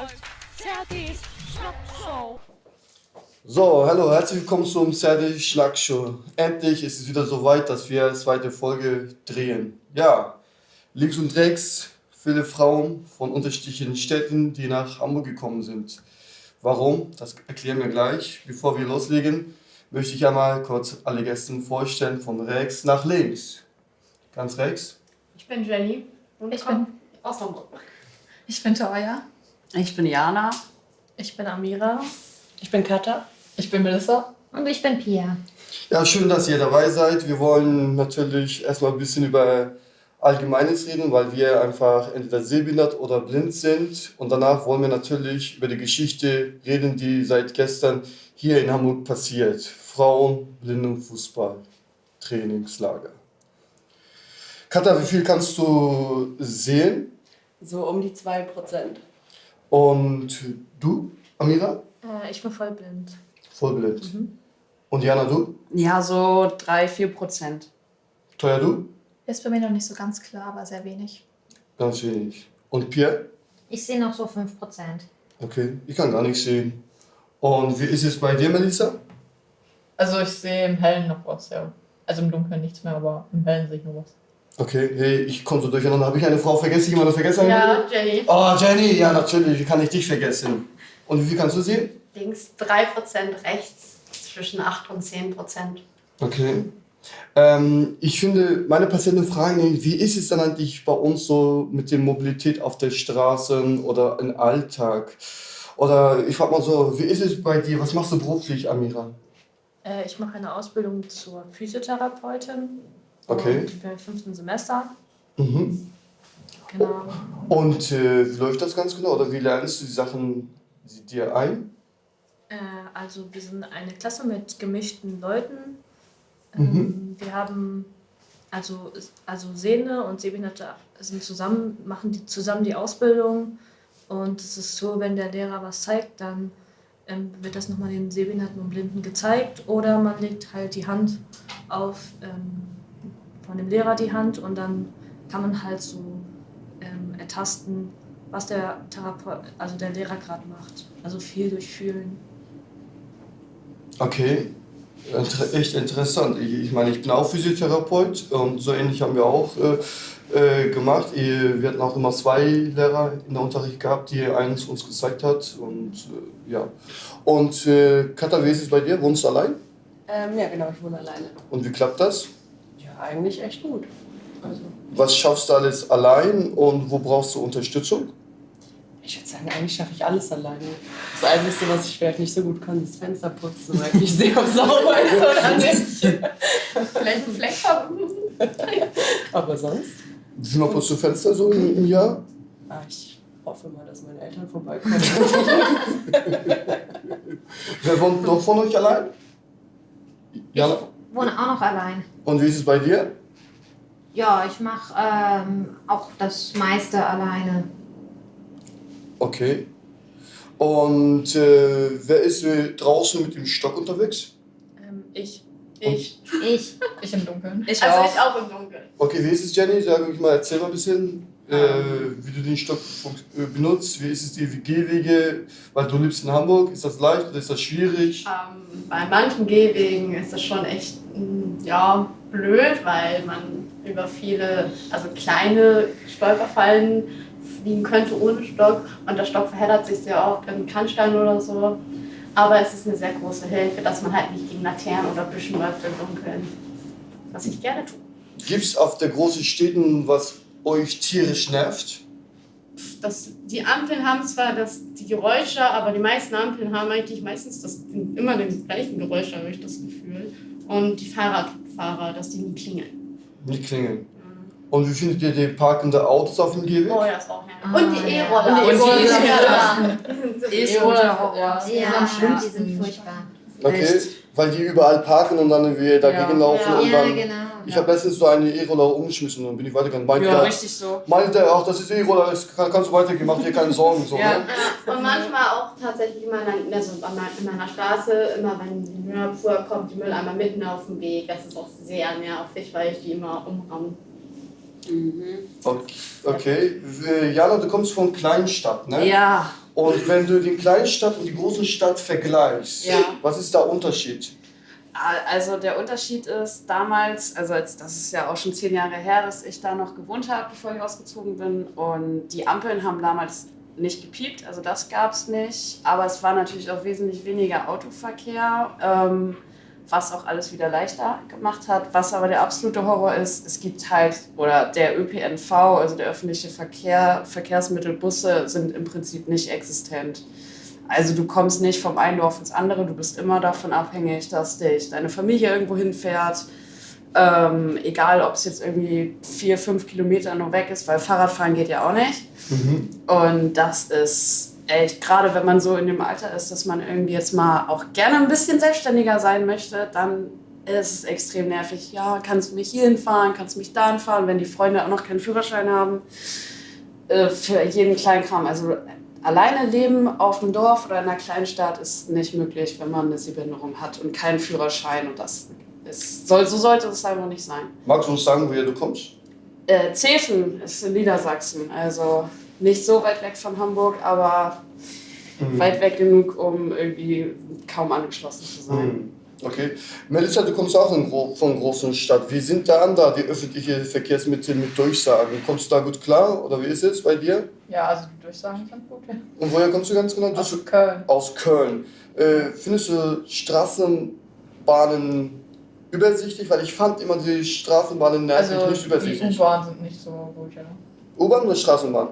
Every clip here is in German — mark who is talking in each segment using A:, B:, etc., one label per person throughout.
A: läuft. Serdis Schnackshow.
B: So, hallo, herzlich willkommen zum Serdis Schnackshow. Endlich ist es wieder soweit, dass wir die zweite Folge drehen. Ja, links und rechts viele Frauen von unterschiedlichen Städten, die nach Hamburg gekommen sind. Warum? Das erklären wir gleich. Bevor wir loslegen, möchte ich einmal kurz alle Gäste vorstellen, von rechts nach links. Ganz rechts.
C: Ich bin Jenny und
D: Ich
C: komme aus Hamburg.
D: Ich bin Toya.
E: Ich bin Jana.
C: Ich bin Amira.
F: Ich bin Katha.
D: Ich bin Melissa.
G: Und ich bin Pia.
B: Ja, schön, dass ihr dabei seid. Wir wollen natürlich erstmal ein bisschen über Allgemeines reden, weil wir einfach entweder sehbehindert oder blind sind. Und danach wollen wir natürlich über die Geschichte reden, die seit gestern hier in Hamburg passiert. Frauen, Blindenfußball, Trainingslager. Katha, wie viel kannst du sehen?
F: So um die 2%.
B: Und du, Amira?
C: Ich bin voll blind.
B: Vollblind. Und Jana, du?
E: Ja, so 3-4%.
B: Teuer, du?
D: Ist bei mir noch nicht so ganz klar, aber sehr wenig.
B: Ganz wenig. Und Pierre?
G: Ich sehe noch so 5%.
B: Okay, ich kann gar nicht sehen. Und wie ist es bei dir, Melissa?
D: Also ich sehe im Hellen noch was, ja. Also im Dunkeln nichts mehr, aber im Hellen sehe ich noch was.
B: Okay, hey, ich komme so durcheinander. Habe ich eine Frau vergessen? Jemand vergessen?
C: Ja, Jenny.
B: Oh, Jenny, ja natürlich, wie kann ich dich vergessen? Und wie viel kannst du sehen?
C: Links 3%, rechts zwischen 8 und 10%.
B: Okay. Ich finde, meine Patienten fragen mich, wie ist es dann eigentlich bei uns so mit der Mobilität auf der Straße oder im Alltag? Oder ich frage mal so, wie ist es bei dir? Was machst du beruflich, Amira?
C: Ich mache eine Ausbildung zur Physiotherapeutin.
B: Okay.
C: Und ich bin im 5. Semester.
B: Mhm.
C: Genau.
B: Und wie läuft das ganz genau? Oder wie lernst du die Sachen dir ein?
C: Also wir sind eine Klasse mit gemischten Leuten. Wir haben also Sehende und Sehbehinderte sind zusammen, machen zusammen die Ausbildung. Und es ist so, wenn der Lehrer was zeigt, dann wird das nochmal den Sehbehinderten und Blinden gezeigt. Oder man legt halt die Hand auf, von dem Lehrer die Hand, und dann kann man halt so ertasten, was der Therapeut, also der Lehrer gerade macht. Also viel durchfühlen.
B: Okay, echt interessant. Ich meine, ich bin auch Physiotherapeut und so ähnlich haben wir auch gemacht. Wir hatten auch immer 2 Lehrer in der Unterricht gehabt, die eins uns gezeigt hat. Und ja. Und Katha, wie ist es bei dir? Wohnst du allein?
F: Ja, genau, ich wohne alleine.
B: Und wie klappt das?
F: Ja, eigentlich echt gut. Also,
B: Was schaffst du alles allein und wo brauchst du Unterstützung?
F: ich würde sagen, eigentlich schaffe ich alles alleine. Das Einzige, was ich vielleicht nicht so gut kann, ist Fenster putzen, weil ich nicht sehe, ob es sauber ist oder nicht.
C: Vielleicht ein Fleck haben.
F: Aber sonst?
B: Wie viel Mal putzt du Fenster so im Jahr?
F: Ich hoffe mal, dass meine Eltern vorbeikommen.
B: Wer wohnt noch von euch allein? Ja.
G: Ich wohne auch noch allein.
B: Und wie ist es bei dir?
G: Ja, ich mache auch das meiste alleine.
B: Okay. Und wer ist draußen mit dem Stock unterwegs?
C: Ich.
G: Ich.
D: Ich im Dunkeln.
E: Ich
C: Also
E: auch.
C: ich auch im Dunkeln.
B: Okay, wie ist es, Jenny? Sag ich mal, erzähl mal ein bisschen, wie du den Stock benutzt. Wie ist es die Gehwege? Weil du lebst in Hamburg. Ist das leicht oder ist das schwierig?
C: Bei manchen Gehwegen ist das schon echt blöd, weil man über viele, also kleine Stolperfallen fliegen könnte ohne Stock, und der Stock verheddert sich sehr oft in Kannstein oder so. Aber es ist eine sehr große Hilfe, dass man halt nicht gegen Laternen oder Büschen läuft im Dunkeln. Was ich gerne tue.
B: Gibt es auf der großen Städten, was euch tierisch nervt?
C: Die Ampeln haben zwar die Geräusche, aber die meisten Ampeln haben eigentlich meistens immer den gleichen Geräusche, habe ich das Gefühl. Und die Fahrradfahrer, dass die nie klingeln.
B: Nicht klingeln. Und wie findet ihr die parkende Autos auf dem Gehweg?
C: Oh ja, ist auch herrlich.
G: Und die E-Roller.
E: Und die
G: E-Roller.
E: E-Roller.
G: Ja, die sind furchtbar.
B: Okay,
E: Echt?
B: weil die überall parken und dann wir dagegen laufen und
G: Ja,
B: dann...
G: genau.
B: Ich habe letztens so eine E-Roller umgeschmissen und bin ich weitergegangen. Meinte
E: Ja,
B: er-
E: richtig so.
B: meinte er auch, das ist E-Roller, kannst du weitergehen, mach dir keine Sorgen. So,
E: Ja.
B: ne?
C: Und manchmal auch tatsächlich immer in meiner Straße, immer wenn die Müllabfuhr kommt, die Mülleimer mitten auf dem Weg. Das ist auch sehr nervig, weil ich die immer umramme.
B: Okay. Jana, du kommst von Kleinstadt, ne?
E: Ja.
B: Und wenn du die Kleinstadt und die große Stadt vergleichst,
E: Ja.
B: was ist der Unterschied?
E: Also der Unterschied ist damals, das ist ja auch schon 10 Jahre her, dass ich da noch gewohnt habe, bevor ich ausgezogen bin. Und die Ampeln haben damals nicht gepiept, also das gab es nicht. Aber es war natürlich auch wesentlich weniger Autoverkehr, was auch alles wieder leichter gemacht hat. Was aber der absolute Horror ist, es gibt halt, oder der ÖPNV, also der öffentliche Verkehr, Verkehrsmittel, Busse sind im Prinzip nicht existent. Also du kommst nicht vom einen Dorf ins andere, du bist immer davon abhängig, dass dich deine Familie irgendwo hinfährt. Egal, ob es jetzt irgendwie 4, 5 Kilometer nur weg ist, weil Fahrradfahren geht ja auch nicht. Und das ist echt, gerade wenn man so in dem Alter ist, dass man irgendwie jetzt mal auch gerne ein bisschen selbstständiger sein möchte, dann ist es extrem nervig. Ja, kannst du mich hierhin fahren, kannst du mich dahin fahren, wenn die Freunde auch noch keinen Führerschein haben. Für jeden Kleinkram. Also alleine leben auf dem Dorf oder in einer Kleinstadt ist nicht möglich, wenn man eine Sehbehinderung hat und keinen Führerschein. Und so sollte es einfach nicht sein.
B: Magst du uns sagen, woher du kommst?
E: Zefen ist in Niedersachsen, also nicht so weit weg von Hamburg, aber weit weg genug, um irgendwie kaum angeschlossen zu sein.
B: Okay. Melissa, du kommst auch von einer großen Stadt. Wie sind da die öffentlichen Verkehrsmittel mit Durchsagen? Kommst du da gut klar oder wie ist es bei dir?
D: Ja, also die Durchsagen sind gut. Ja.
B: Und woher kommst du ganz genau?
D: Aus Köln.
B: Aus Köln. Findest du Straßenbahnen übersichtlich? Weil ich fand immer die Straßenbahnen nervig,
D: Also
B: nicht übersichtlich.
D: die U-Bahn sind nicht so gut, ja.
B: U-Bahn oder Straßenbahn?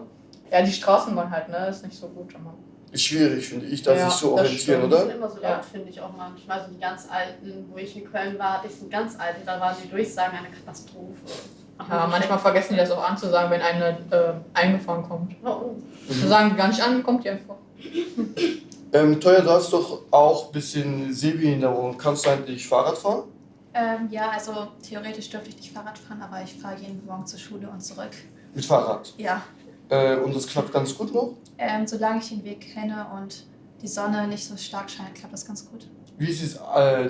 D: Ja, die Straßenbahn halt, ne, ist nicht so gut immer.
B: Ist schwierig, finde ich, da
D: Ja,
B: sich so
D: das
B: orientieren,
D: stimmt.
F: Die
B: oder?
F: sind immer so laut, finde ich auch manchmal. So die ganz alten, wo ich in Köln war, hatte ich so ganz alten, da waren die Durchsagen eine Katastrophe.
D: Ja, manchmal vergessen die das auch anzusagen, wenn eine eingefahren kommt.
F: Oh.
D: Sie sagen die gar nicht an, kommt die einfach.
B: Toya, du hast doch auch ein bisschen Sehbehinderung. Kannst du eigentlich Fahrrad fahren?
H: Ja, also theoretisch dürfte ich nicht Fahrrad fahren, aber ich fahre jeden Morgen zur Schule und zurück.
B: Mit Fahrrad?
H: Ja,
B: Und das klappt ganz gut noch?
H: solange ich den Weg kenne und die Sonne nicht so stark scheint, klappt das ganz gut.
B: Wie ist es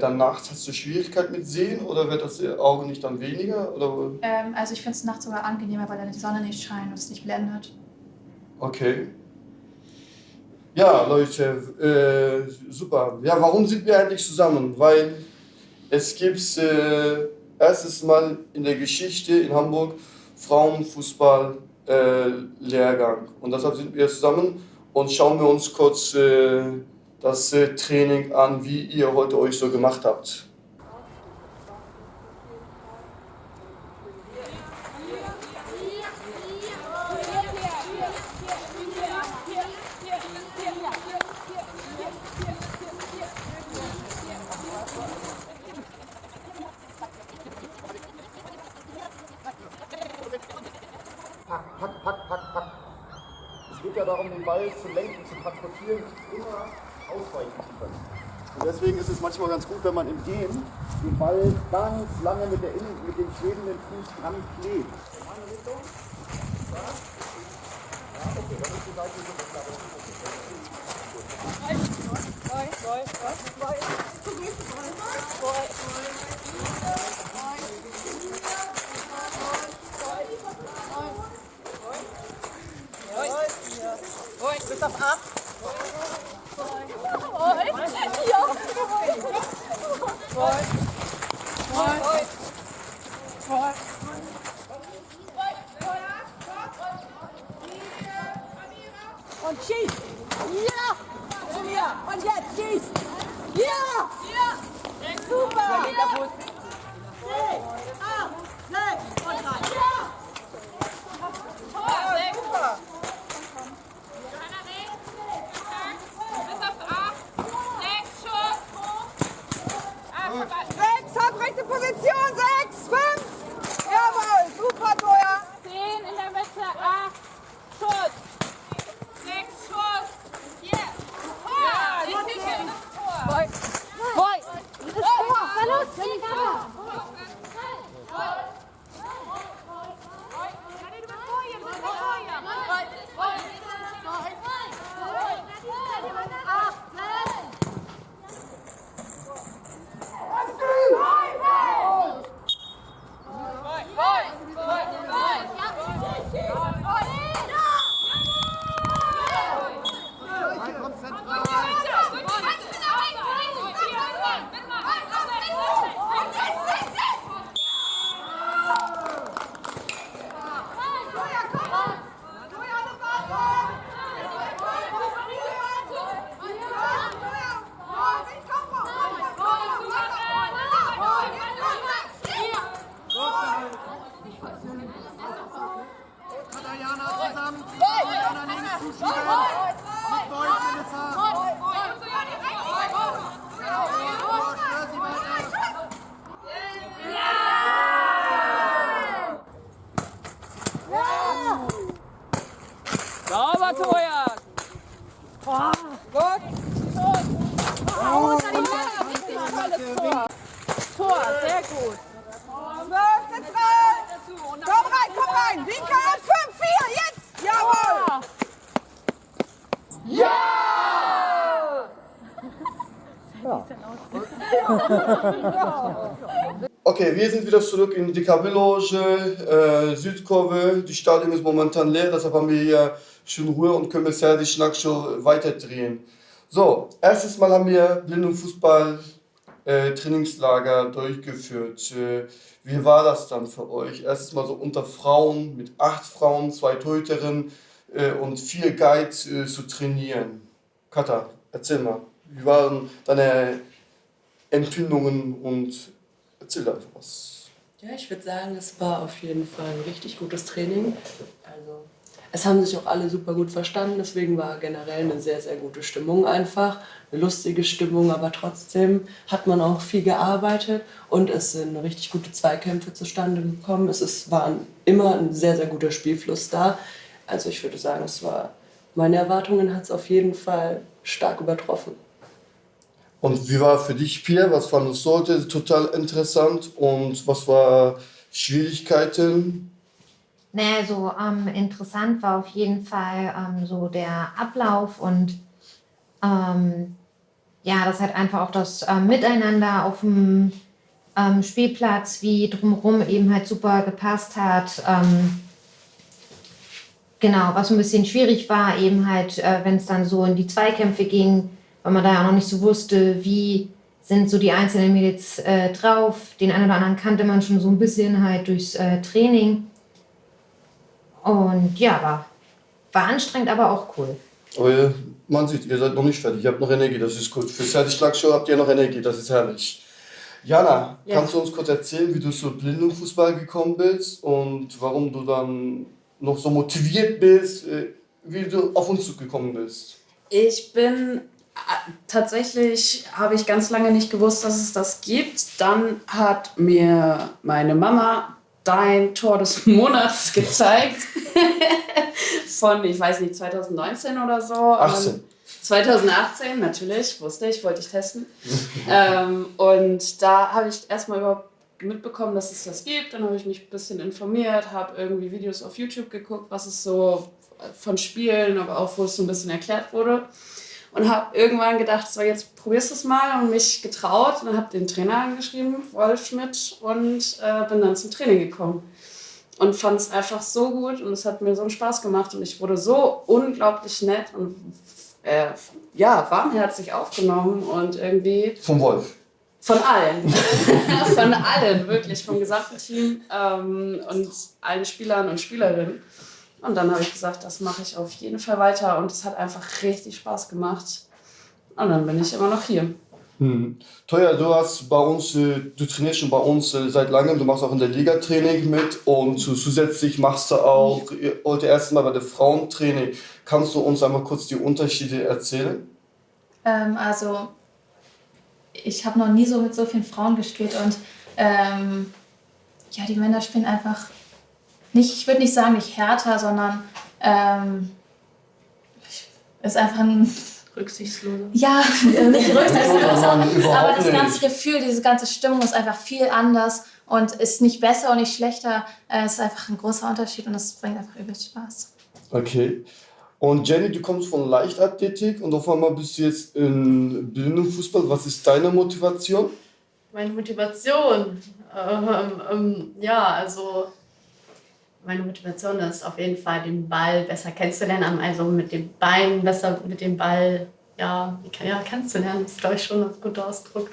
B: dann nachts? Hast du Schwierigkeit mit Sehen oder wird das Auge nicht dann weniger? Oder?
H: Also ich finde es nachts sogar angenehmer, weil dann die Sonne nicht scheint und es nicht blendet.
B: Okay. Ja, Leute, super. Ja, warum sind wir eigentlich zusammen? Weil es gibt erstes Mal in der Geschichte in Hamburg Frauenfußball-Lehrgang. Und deshalb sind wir zusammen und schauen wir uns kurz das Training an, wie ihr heute euch so gemacht habt.
I: Pack. Es geht ja darum, den Ball zu lenken, zu transportieren, immer ausweichen zu können. Und deswegen ist es manchmal ganz gut, wenn man im Gehen den Ball ganz lange mit dem schwebenden Fuß dran klebt. Meine Richtung? Ja? Ja, okay, das ist die Seite, die ist klar.
A: Bis auf 8. Und schieß! Ja! Und jetzt schieß! Ja! Super! Linker Fuß! 10, 8, 6 und 3. Ja! Super! Rechte Position, 6, 5. Jawohl, super, Toya. 10 in der Mitte, 8. Schuss. 6 Schuss. Yeah. Tor. Ja, richtig schön. Tor. Boy. Verlust.
I: zusammen. Die anderen links zuschieben. Mit Boy, Melissa. Genau, stört sie weiter.
A: Sauber, Toja! Gut. Tor, sehr gut. 12 zentral. Komm rein. Winkel und 5-4, jetzt. Jawohl.
B: Okay, wir sind wieder zurück in die DKB-Loge, Südkurve. Die Stadion ist momentan leer, deshalb haben wir hier schön Ruhe und können bisher die Schnackshow weiterdrehen. So, erstes Mal haben wir Blindenfußball Trainingslager durchgeführt. Wie war das dann für euch? Erstes Mal so unter Frauen, mit 8 Frauen, 2 Torhüterinnen und 4 Guides zu trainieren. Katha, erzähl mal, wie waren deine Empfindungen und erzähl einfach was.
F: Ja, ich würde sagen, es war auf jeden Fall ein richtig gutes Training. Also, es haben sich auch alle super gut verstanden, deswegen war generell eine sehr, sehr gute Stimmung einfach. Eine lustige Stimmung, aber trotzdem hat man auch viel gearbeitet und es sind richtig gute Zweikämpfe zustande gekommen. War immer ein sehr, sehr guter Spielfluss da. Also ich würde sagen, meine Erwartungen hat es auf jeden Fall stark übertroffen.
B: Und wie war für dich, Pierre? Was fandest du heute total interessant und was war Schwierigkeiten?
G: Naja, so interessant war auf jeden Fall so der Ablauf und ja, das halt einfach auch das Miteinander auf dem Spielplatz, wie drumherum eben halt super gepasst hat. Genau, was ein bisschen schwierig war, eben halt, wenn es dann so in die Zweikämpfe ging, weil man da ja auch noch nicht so wusste, wie sind so die einzelnen Mädels drauf. Den einen oder anderen kannte man schon so ein bisschen halt durchs Training. Und ja, war anstrengend, aber auch cool.
B: Aber man sieht, ihr seid noch nicht fertig, ihr habt noch Energie, das ist gut. Für die Schlagshow habt ihr noch Energie, das ist herrlich. Jana, kannst du uns kurz erzählen, wie du zu Blindenfußball gekommen bist und warum du dann noch so motiviert bist, wie du auf uns gekommen bist?
E: Ich bin tatsächlich, habe ich ganz lange nicht gewusst, dass es das gibt. Dann hat mir meine Mama dein Tor des Monats gezeigt. Von, ich weiß nicht, 2019 oder so.
B: 18.
E: 2018, natürlich, wollte ich testen. Und da habe ich erstmal überhaupt mitbekommen, dass es das gibt. Dann habe ich mich ein bisschen informiert, habe irgendwie Videos auf YouTube geguckt, was es so von Spielen, aber auch wo es so ein bisschen erklärt wurde. Und habe irgendwann gedacht, so jetzt probierst du es mal und mich getraut. Und habe den Trainer angeschrieben, Wolf Schmidt, und bin dann zum Training gekommen. Und fand es einfach so gut und es hat mir so einen Spaß gemacht und ich wurde so unglaublich nett und warmherzig aufgenommen und irgendwie...
B: Vom Wolf?
E: Von allen. Von allen, wirklich, vom gesamten Team und allen Spielern und Spielerinnen. Und dann habe ich gesagt, das mache ich auf jeden Fall weiter und es hat einfach richtig Spaß gemacht. Und dann bin ich immer noch hier.
B: Toja, du trainierst schon bei uns seit langem, du machst auch in der Liga Training mit und zusätzlich machst du auch heute erst mal bei der Frauentraining. Kannst du uns einmal kurz die Unterschiede erzählen?
H: Also, ich habe noch nie so mit so vielen Frauen gespielt und die Männer spielen einfach nicht, ich würde nicht sagen nicht härter, sondern ist einfach ein
C: Rücksichtsloser.
H: Ja, nicht rücksichtslos,
B: Nein,
H: aber das
B: nicht.
H: ganze Gefühl, diese ganze Stimmung ist einfach viel anders und ist nicht besser und nicht schlechter. Es ist einfach ein großer Unterschied und es bringt einfach übelst Spaß.
B: Okay. Und Jenny, du kommst von Leichtathletik und auf einmal bist du jetzt in Blindenfußball. Was ist deine Motivation?
F: Meine Motivation? Meine Motivation ist auf jeden Fall, den Ball besser kennenzulernen, also mit dem Bein besser mit dem Ball kennenzulernen, das ist, glaube ich, schon ein guter Ausdruck.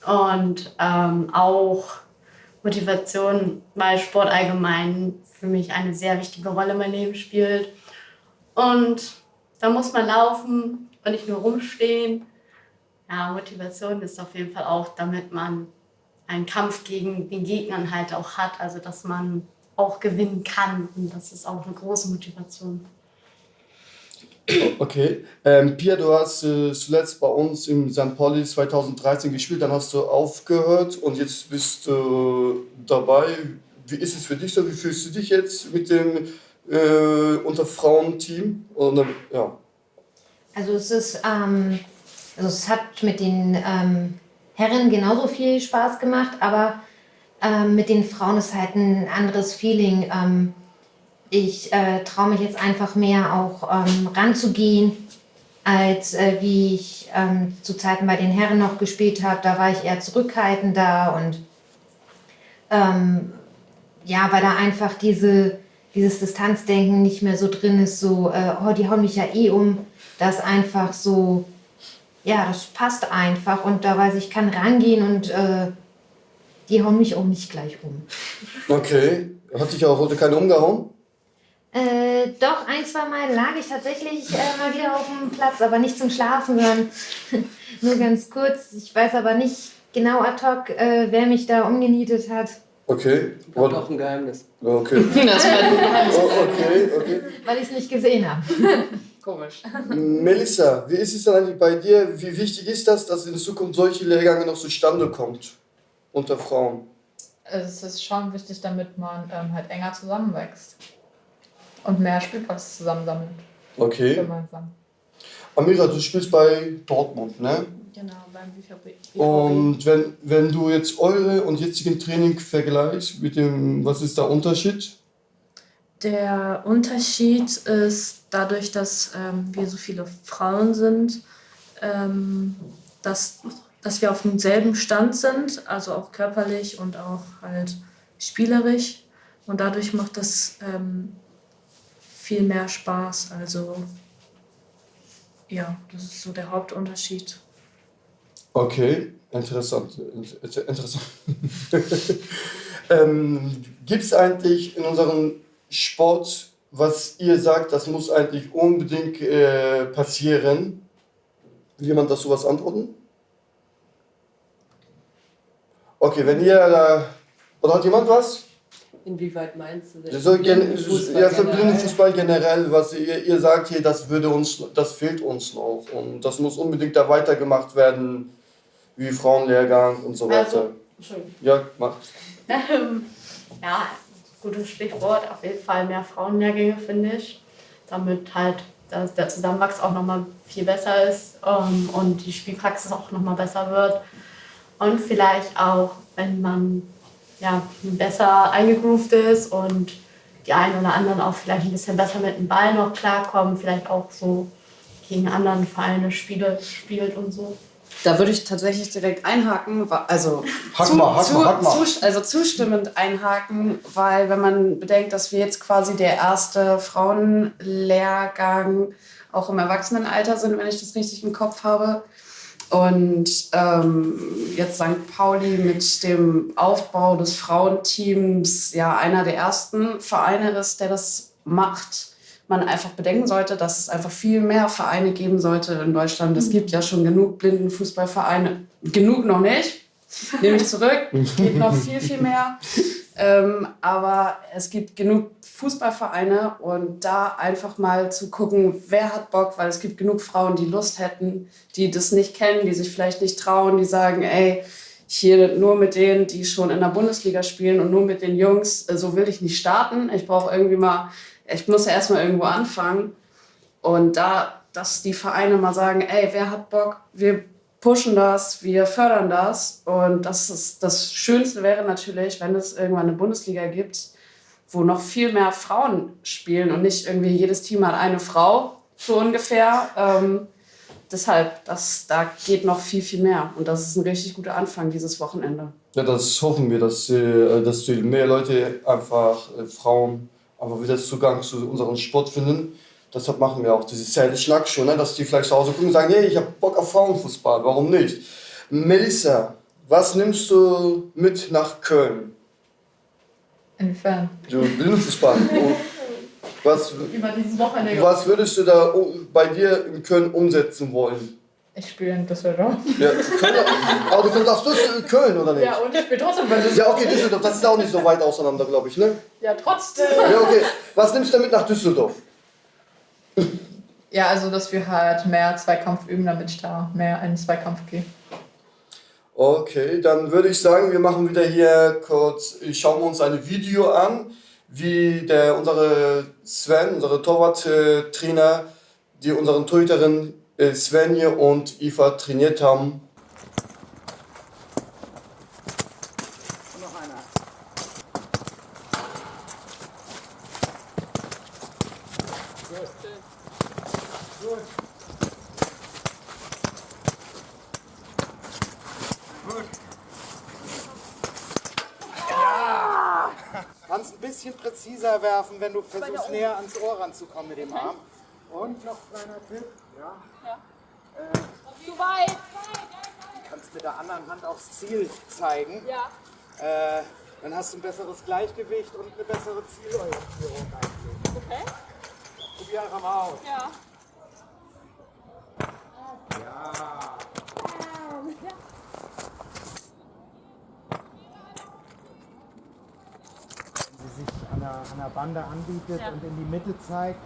F: Und auch Motivation, weil Sport allgemein für mich eine sehr wichtige Rolle in meinem Leben spielt. Und da muss man laufen und nicht nur rumstehen. Ja, Motivation ist auf jeden Fall auch, damit man einen Kampf gegen den Gegnern halt auch hat, also dass man auch gewinnen kann. Und das ist auch eine große Motivation.
B: Okay. Pia, du hast zuletzt bei uns im St. Pauli 2013 gespielt, dann hast du aufgehört und jetzt bist du dabei. Wie ist es für dich so? Wie fühlst du dich jetzt mit dem Unterfrauenteam? Und, ja.
G: Also es hat mit den Herren genauso viel Spaß gemacht, aber mit den Frauen ist halt ein anderes Feeling. Ich traue mich jetzt einfach mehr auch ranzugehen, als wie ich zu Zeiten bei den Herren noch gespielt habe. Da war ich eher zurückhaltender und weil da einfach dieses Distanzdenken nicht mehr so drin ist, so, die hauen mich ja eh um. Das ist einfach so, ja, das passt einfach und da weiß ich, kann rangehen und die hauen mich auch nicht gleich um.
B: Okay. Hat dich auch heute keiner umgehauen?
G: Doch, 1-2 Mal lag ich tatsächlich mal wieder auf dem Platz, aber nicht zum Schlafen, sondern nur ganz kurz. Ich weiß aber nicht genau ad hoc, wer mich da umgenietet hat.
B: Okay.
J: War doch ein Geheimnis.
B: Okay.
E: Das war ein Geheimnis.
B: Okay.
G: Weil ich es nicht gesehen habe.
E: Komisch.
B: Melissa, wie ist es denn eigentlich bei dir? Wie wichtig ist das, dass in Zukunft solche Lehrgänge noch zustande kommt unter Frauen?
D: Es ist schon wichtig, damit man halt enger zusammenwächst und mehr Spielpraxis zusammensammelt.
B: Okay.
D: Gemeinsam.
B: Amira, du spielst bei Dortmund, ne?
C: Genau, beim BVB.
B: Und wenn du jetzt eure und jetzigen Training vergleichst, was ist der Unterschied?
C: Der Unterschied ist dadurch, dass wir so viele Frauen sind, dass wir auf demselben Stand sind, also auch körperlich und auch halt spielerisch. Und dadurch macht das viel mehr Spaß. Also ja, das ist so der Hauptunterschied.
B: Okay, interessant. Gibt es eigentlich in unserem Sport, was ihr sagt, das muss eigentlich unbedingt passieren? Will jemand das sowas antworten? Okay, wenn ihr da... Oder hat jemand was?
J: Inwieweit meinst du das?
B: So, für Blindenfußball generell, was ihr sagt hier, das fehlt uns noch. Und das muss unbedingt da weitergemacht werden, wie Frauenlehrgang und so weiter.
F: Entschuldigung.
B: Ja, macht.
F: Ja, gutes Stichwort. Auf jeden Fall mehr Frauenlehrgänge, finde ich. Damit halt der Zusammenwachs auch nochmal viel besser ist und die Spielpraxis auch nochmal besser wird. Und vielleicht auch, wenn man besser eingegroovt ist und die einen oder anderen auch vielleicht ein bisschen besser mit dem Ball noch klarkommen, vielleicht auch so gegen anderen Vereine spielt und so.
E: Da würde ich tatsächlich direkt einhaken, also zustimmend einhaken, weil wenn man bedenkt, dass wir jetzt quasi der erste Frauenlehrgang auch im Erwachsenenalter sind, wenn ich das richtig im Kopf habe, und jetzt St. Pauli mit dem Aufbau des Frauenteams ja einer der ersten Vereine ist, der das macht, man einfach bedenken sollte, dass es einfach viel mehr Vereine geben sollte in Deutschland. Es gibt ja schon genug Blindenfußballvereine. Genug noch nicht, nehme ich zurück. Geht noch viel, viel mehr. Aber es gibt genug Fußballvereine und da einfach mal zu gucken, wer hat Bock, weil es gibt genug Frauen, die Lust hätten, die das nicht kennen, die sich vielleicht nicht trauen, die sagen, ey, hier nur mit denen, die schon in der Bundesliga spielen und nur mit den Jungs, so will ich nicht starten. Ich muss ja erstmal irgendwo anfangen. Und dass die Vereine mal sagen, ey, wer hat Bock, wir pushen das, wir fördern das. Und das Schönste wäre natürlich, wenn es irgendwann eine Bundesliga gibt, wo noch viel mehr Frauen spielen und nicht irgendwie jedes Team hat eine Frau, so ungefähr. Deshalb, da geht noch viel, viel mehr. Und das ist ein richtig guter Anfang dieses Wochenende.
B: Ja, das hoffen wir, dass mehr Leute einfach, Frauen, einfach wieder Zugang zu unserem Sport finden. Deshalb machen wir auch diese Schlag schon, ne? Dass die vielleicht zu Hause gucken und sagen, hey, ich habe Bock auf Frauenfußball, warum nicht? Melissa, was nimmst du mit nach Köln?
D: Inwiefern?
B: Blindenfußball.
D: Über dieses Wochenende.
B: Was würdest du da bei dir in Köln umsetzen wollen?
D: Ich spiele in Düsseldorf.
B: Ja, aber du kommst aus Köln, oder nicht?
D: Ja, und ich spiele trotzdem bei Düsseldorf.
B: Ja, okay, Düsseldorf, das ist auch nicht so weit auseinander, glaube ich, ne?
D: Ja, trotzdem.
B: Ja, okay. Was nimmst du damit nach Düsseldorf?
D: Ja, also dass wir halt mehr Zweikampf üben, damit ich da mehr in den Zweikampf gehe.
B: Okay, dann würde ich sagen, wir machen wieder hier kurz, schauen wir uns ein Video an, wie unsere Sven, unsere Torwarttrainer, die unseren Torhüterin Svenje und Eva trainiert haben.
I: Und noch einer. Gut. Ja! Kannst ein bisschen präziser werfen, wenn du versuchst, näher ans Ohr ranzukommen mit dem Arm. Und noch ein kleiner Tipp. Ja.
A: Zu weit.
I: Kannst mit der anderen Hand aufs Ziel zeigen.
A: Ja.
I: Dann hast du ein besseres Gleichgewicht und eine bessere Zielorientierung eigentlich.
A: Okay.
I: Probier einfach mal aus.
A: Ja.
I: Ja. Wenn sie sich an der Bande anbietet und in die Mitte zeigt,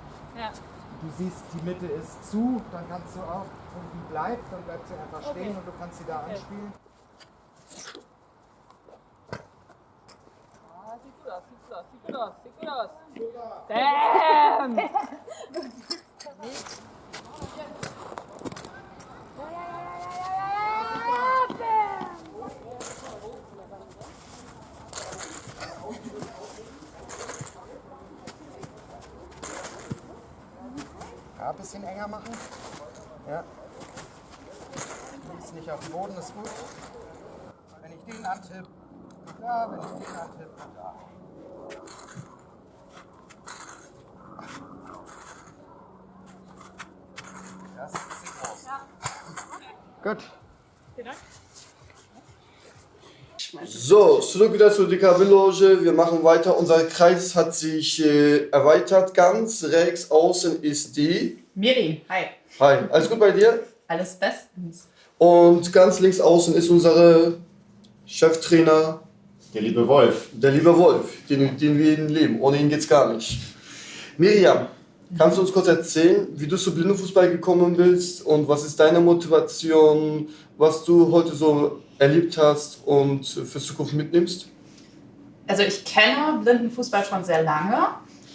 I: du siehst, die Mitte ist zu, dann kannst du auch, und die bleibt, dann bleibt sie einfach stehen und du kannst sie da anspielen.
A: Sieht gut aus. Damn!
I: Ja, ein bisschen enger machen. Ja. Ist nicht auf dem Boden, ist gut. Wenn ich den antippe, da, wenn ich den antippe, da. Das ist ein bisschen groß. Gut.
A: Vielen Dank.
B: So, zurück wieder zur DKB-Loge. Wir machen weiter. Unser Kreis hat sich erweitert ganz. Rechts außen ist die
D: Miri, hi.
B: Hi, alles gut bei dir?
D: Alles bestens.
B: Und ganz links außen ist unser Cheftrainer,
I: Der liebe Wolf.
B: der liebe Wolf, den wir leben. Ohne ihn geht's gar nicht. Miriam, kannst du uns kurz erzählen, wie du zu Blindenfußball gekommen bist und was ist deine Motivation, was du heute so erlebt hast und für Zukunft mitnimmst?
K: Also ich kenne Blindenfußball schon sehr lange,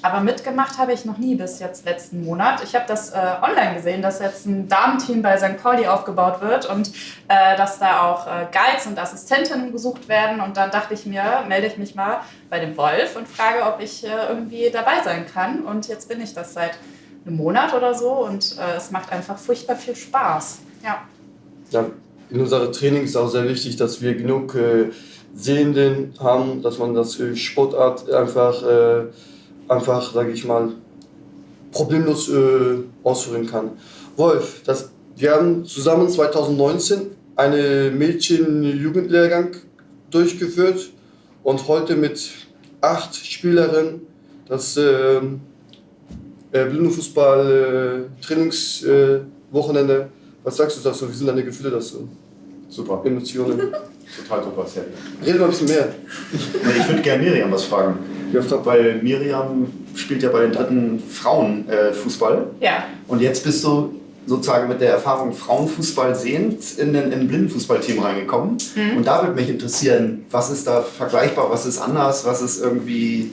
K: aber mitgemacht habe ich noch nie bis jetzt letzten Monat. Ich habe das online gesehen, dass jetzt ein Damenteam bei St. Pauli aufgebaut wird und dass da auch Guides und Assistentinnen gesucht werden. Und dann dachte ich mir, melde ich mich mal bei dem Wolf und frage, ob ich irgendwie dabei sein kann. Und jetzt bin ich das seit einem Monat oder so und es macht einfach furchtbar viel Spaß. Ja.
B: Ja, in unserem Training ist auch sehr wichtig, dass wir genug Sehenden haben, dass man das Sportart einfach, sage ich mal, problemlos ausführen kann. Wolf, wir haben zusammen 2019 einen Mädchen-Jugendlehrgang durchgeführt und heute mit 8 Spielerinnen das Blindenfußball-Trainingswochenende. Was sagst du dazu? Wie sind deine Gefühle dazu?
L: Super.
B: Emotionen?
L: Total super, sehr.
B: Rede mal ein bisschen mehr.
L: Ich würde gerne Miriam was fragen.
B: Ja, frag.
L: Weil Miriam spielt ja bei den dritten Frauenfußball.
K: Ja.
L: Und jetzt bist du sozusagen mit der Erfahrung Frauenfußball sehend in ein Blindenfußballteam reingekommen.
K: Mhm.
L: Und da würde mich interessieren, was ist da vergleichbar, was ist anders, was ist irgendwie...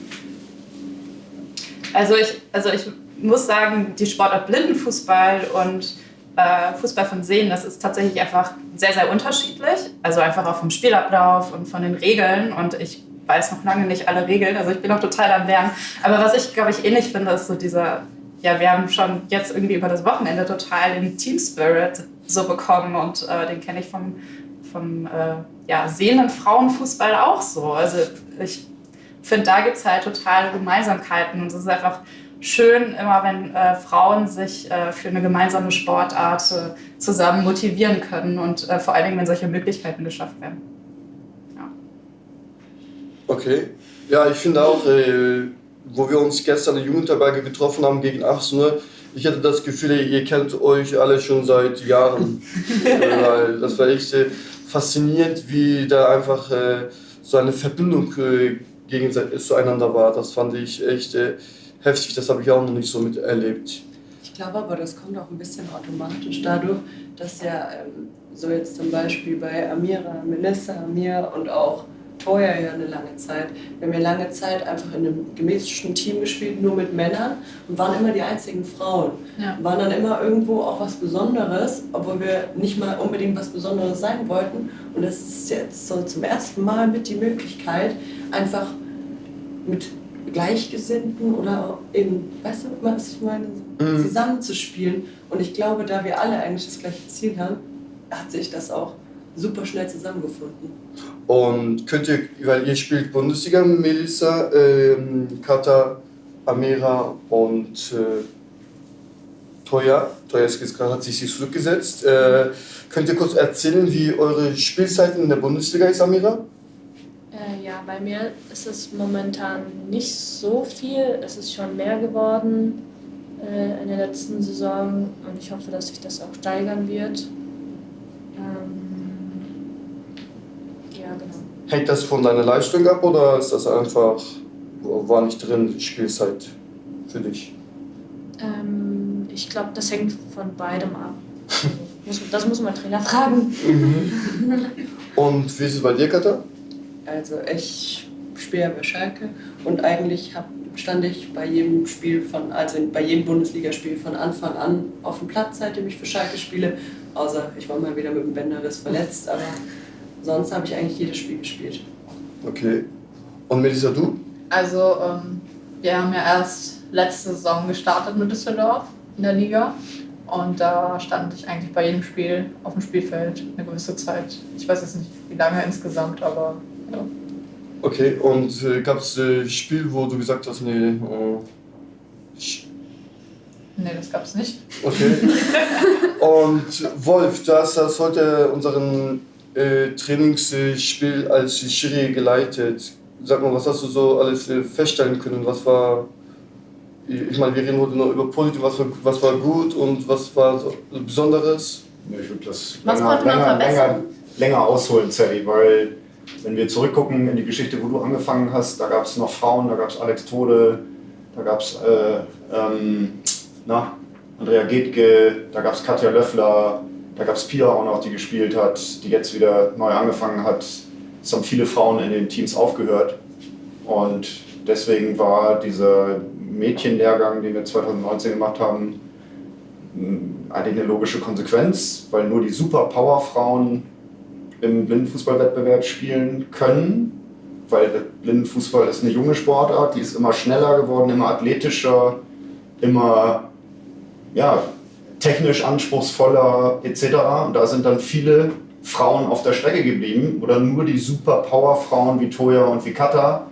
K: Also ich muss sagen, die Sportart Blindenfußball und Fußball von Sehen, das ist tatsächlich einfach sehr, sehr unterschiedlich. Also einfach auch vom Spielablauf und von den Regeln. Und ich weiß noch lange nicht alle Regeln, also ich bin noch total am Lernen. Aber was ich, glaube ich, ähnlich finde, ist so dieser, ja, wir haben schon jetzt irgendwie über das Wochenende total den Team Spirit so bekommen. Und den kenne ich vom sehenden Frauenfußball auch so. Also ich finde, da gibt es halt total Gemeinsamkeiten. Und es ist einfach schön, immer wenn Frauen sich für eine gemeinsame Sportart zusammen motivieren können und vor allen Dingen, wenn solche Möglichkeiten geschafft werden. Ja.
B: Okay. Ja, ich finde auch, wo wir uns gestern in der Jugendherberge getroffen haben gegen 18 Uhr, ich hatte das Gefühl, ihr kennt euch alle schon seit Jahren. Weil das war echt faszinierend, wie da einfach so eine Verbindung gegenseitig zueinander war. Das fand ich echt heftig, das habe ich auch noch nicht so miterlebt.
J: Ich glaube aber, das kommt auch ein bisschen automatisch dadurch, dass ja so jetzt zum Beispiel bei Amira, Melissa, mir und auch Toya ja eine lange Zeit. Wir haben ja lange Zeit einfach in einem gemischten Team gespielt, nur mit Männern und waren immer die einzigen Frauen.
D: Ja.
J: Waren dann immer irgendwo auch was Besonderes, obwohl wir nicht mal unbedingt was Besonderes sein wollten. Und das ist jetzt so zum ersten Mal mit die Möglichkeit, einfach mit Gleichgesinnten oder in, weißt du, was ich meine, zusammenzuspielen. Und ich glaube, da wir alle eigentlich das gleiche Ziel haben, hat sich das auch super schnell zusammengefunden.
B: Und könnt ihr, weil ihr spielt Bundesliga, Melissa, Kata, Amira und Toya hat sich zurückgesetzt. Könnt ihr kurz erzählen, wie eure Spielzeit in der Bundesliga ist, Amira?
C: Ja, bei mir ist es momentan nicht so viel. Es ist schon mehr geworden in der letzten Saison und ich hoffe, dass sich das auch steigern wird. Ja, genau.
B: Hängt das von deiner Leistung ab oder ist das einfach, war nicht drin, Spielzeit für dich?
C: Ich glaube, das hängt von beidem ab. Das muss man Trainer fragen.
B: Und wie ist es bei dir, Katha?
J: Also ich spiele bei Schalke und eigentlich stand ich bei jedem bei jedem Bundesligaspiel von Anfang an auf dem Platz, seitdem ich für Schalke spiele. Außer ich war mal wieder mit dem Bänderriss verletzt, aber sonst habe ich eigentlich jedes Spiel gespielt.
B: Okay. Und Melissa, du?
D: Also wir haben ja erst letzte Saison gestartet mit Düsseldorf in der Liga. Und da stand ich eigentlich bei jedem Spiel auf dem Spielfeld eine gewisse Zeit. Ich weiß jetzt nicht, wie lange insgesamt, aber ja.
B: Okay, und gab es ein Spiel, wo du gesagt hast, nee,
D: Nee, das gab's nicht.
B: Okay. Und Wolf, du hast das heute unseren Trainingsspiel als Schiri geleitet. Sag mal, was hast du so alles feststellen können? Was war, ich meine, wir reden heute noch über positiv, was war gut und was war so Besonderes?
I: Ich würde das
F: Was konnte man verbessern?
I: länger ausholen, Sally, weil wenn wir zurückgucken in die Geschichte, wo du angefangen hast, da gab es noch Frauen, da gab es Alex Tode, da gab es Andrea Getke, da gab es Katja Löffler, da gab es Pia auch noch, die gespielt hat, die jetzt wieder neu angefangen hat. Es haben viele Frauen in den Teams aufgehört und deswegen war dieser Mädchenlehrgang, den wir 2019 gemacht haben, eigentlich eine logische Konsequenz, weil nur die Super-Power-Frauen im Blindenfußballwettbewerb spielen können, weil der Blindenfußball ist eine junge Sportart, die ist immer schneller geworden, immer athletischer, immer technisch anspruchsvoller etc. Und da sind dann viele Frauen auf der Strecke geblieben oder nur die Super-Power-Frauen wie Toya und wie Kata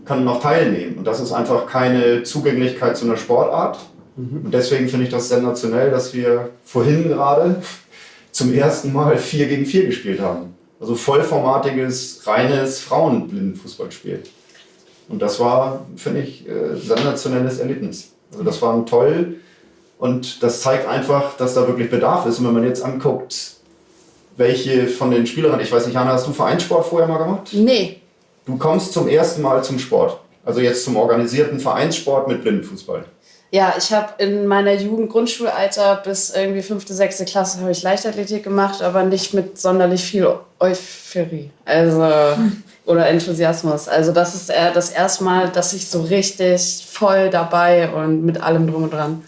I: können noch teilnehmen. Und das ist einfach keine Zugänglichkeit zu einer Sportart. Und deswegen finde ich das sensationell, dass wir vorhin gerade zum ersten Mal 4 gegen 4 gespielt haben. Also vollformatiges, reines Frauenblindenfußballspiel. Und das war, finde ich, sensationelles Erlebnis. Also das war toll und das zeigt einfach, dass da wirklich Bedarf ist. Und wenn man jetzt anguckt, welche von den Spielerinnen, ich weiß nicht, Hanna, hast du Vereinssport vorher mal gemacht?
E: Nee.
I: Du kommst zum ersten Mal zum Sport. Also jetzt zum organisierten Vereinssport mit Blindenfußball.
E: Ja, ich habe in meiner Jugend, Grundschulalter bis irgendwie 5., 6. Klasse habe ich Leichtathletik gemacht, aber nicht mit sonderlich viel Euphorie oder Enthusiasmus. Also das ist das erste Mal, dass ich so richtig voll dabei und mit allem drum und dran.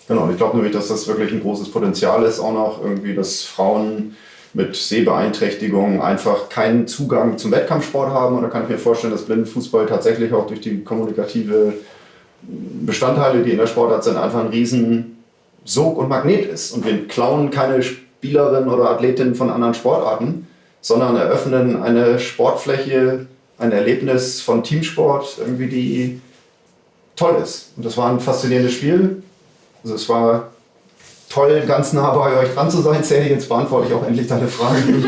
I: Genau, ich glaube nämlich, dass das wirklich ein großes Potenzial ist, auch noch irgendwie, dass Frauen mit Sehbeeinträchtigungen einfach keinen Zugang zum Wettkampfsport haben. Und da kann ich mir vorstellen, dass Blindenfußball tatsächlich auch durch die kommunikative Bestandteile, die in der Sportart sind, einfach ein riesen Sog und Magnet ist. Und wir klauen keine Spielerinnen oder Athletinnen von anderen Sportarten, sondern eröffnen eine Sportfläche, ein Erlebnis von Teamsport, irgendwie, die toll ist. Und das war ein faszinierendes Spiel. Also es war toll, ganz nah bei euch dran zu sein. Sally, jetzt beantworte ich auch endlich deine Fragen.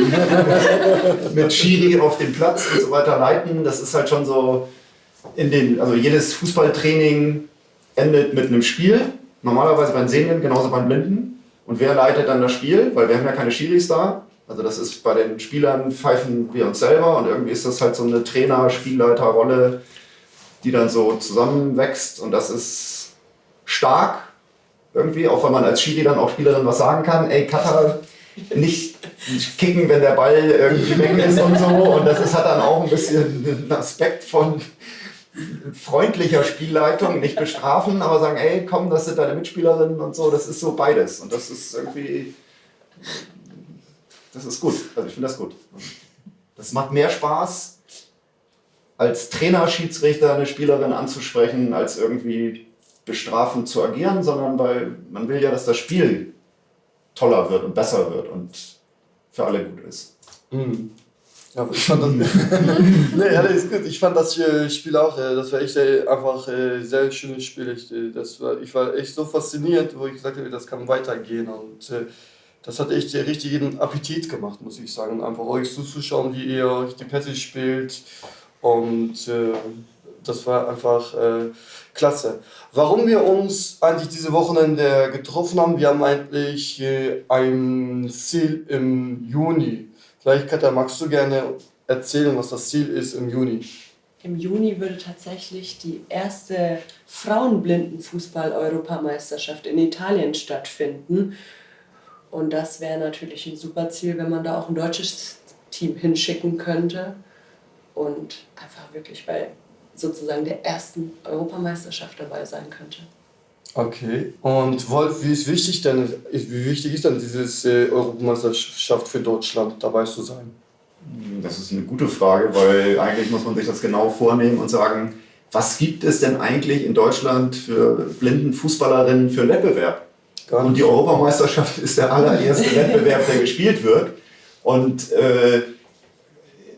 I: Mit Schiri auf dem Platz und so weiter leiten. Das ist halt schon so, also jedes Fußballtraining endet mit einem Spiel,
L: normalerweise beim Sehenden, genauso beim Blinden. Und wer leitet dann das Spiel? Weil wir haben ja keine Schiris da. Also das ist bei den Spielern, pfeifen wir uns selber und irgendwie ist das halt so eine Trainer-Spielleiter-Rolle, die dann so zusammenwächst und das ist stark irgendwie, auch wenn man als Schiri dann auch Spielerin was sagen kann, ey Cutter, nicht kicken, wenn der Ball irgendwie weg ist und so und das hat dann auch ein bisschen einen Aspekt von freundlicher Spielleitung, nicht bestrafen, aber sagen, ey komm, das sind deine Mitspielerinnen und so, das ist so beides und das ist irgendwie... Das ist gut, also ich finde das gut. Das macht mehr Spaß, als Trainer, Schiedsrichter eine Spielerin anzusprechen, als irgendwie bestrafend zu agieren, sondern weil man will ja, dass das Spiel toller wird und besser wird und für alle gut ist.
B: Mhm. Ja, ich fand das, nee, alles gut. Ich fand das Spiel auch, das war echt einfach sehr schönes Spiel. Ich war echt so fasziniert, wo ich gesagt habe, das kann weitergehen und das hat echt richtigen Appetit gemacht, muss ich sagen. Einfach euch zuzuschauen, wie ihr euch die Pässe spielt. Und das war einfach klasse. Warum wir uns eigentlich diese Wochenende getroffen haben, wir haben eigentlich ein Ziel im Juni. Vielleicht, Katja, magst du gerne erzählen, was das Ziel ist im Juni?
J: Im Juni würde tatsächlich die erste Frauenblindenfußball-Europameisterschaft in Italien stattfinden. Und das wäre natürlich ein super Ziel, wenn man da auch ein deutsches Team hinschicken könnte und einfach wirklich bei sozusagen der ersten Europameisterschaft dabei sein könnte.
B: Okay, und Wolf, wie wichtig ist denn diese Europameisterschaft für Deutschland dabei zu sein?
L: Das ist eine gute Frage, weil eigentlich muss man sich das genau vornehmen und sagen, was gibt es denn eigentlich in Deutschland für Blindenfußballerinnen für einen Wettbewerb? Und die Europameisterschaft ist der allererste Wettbewerb, der gespielt wird. Und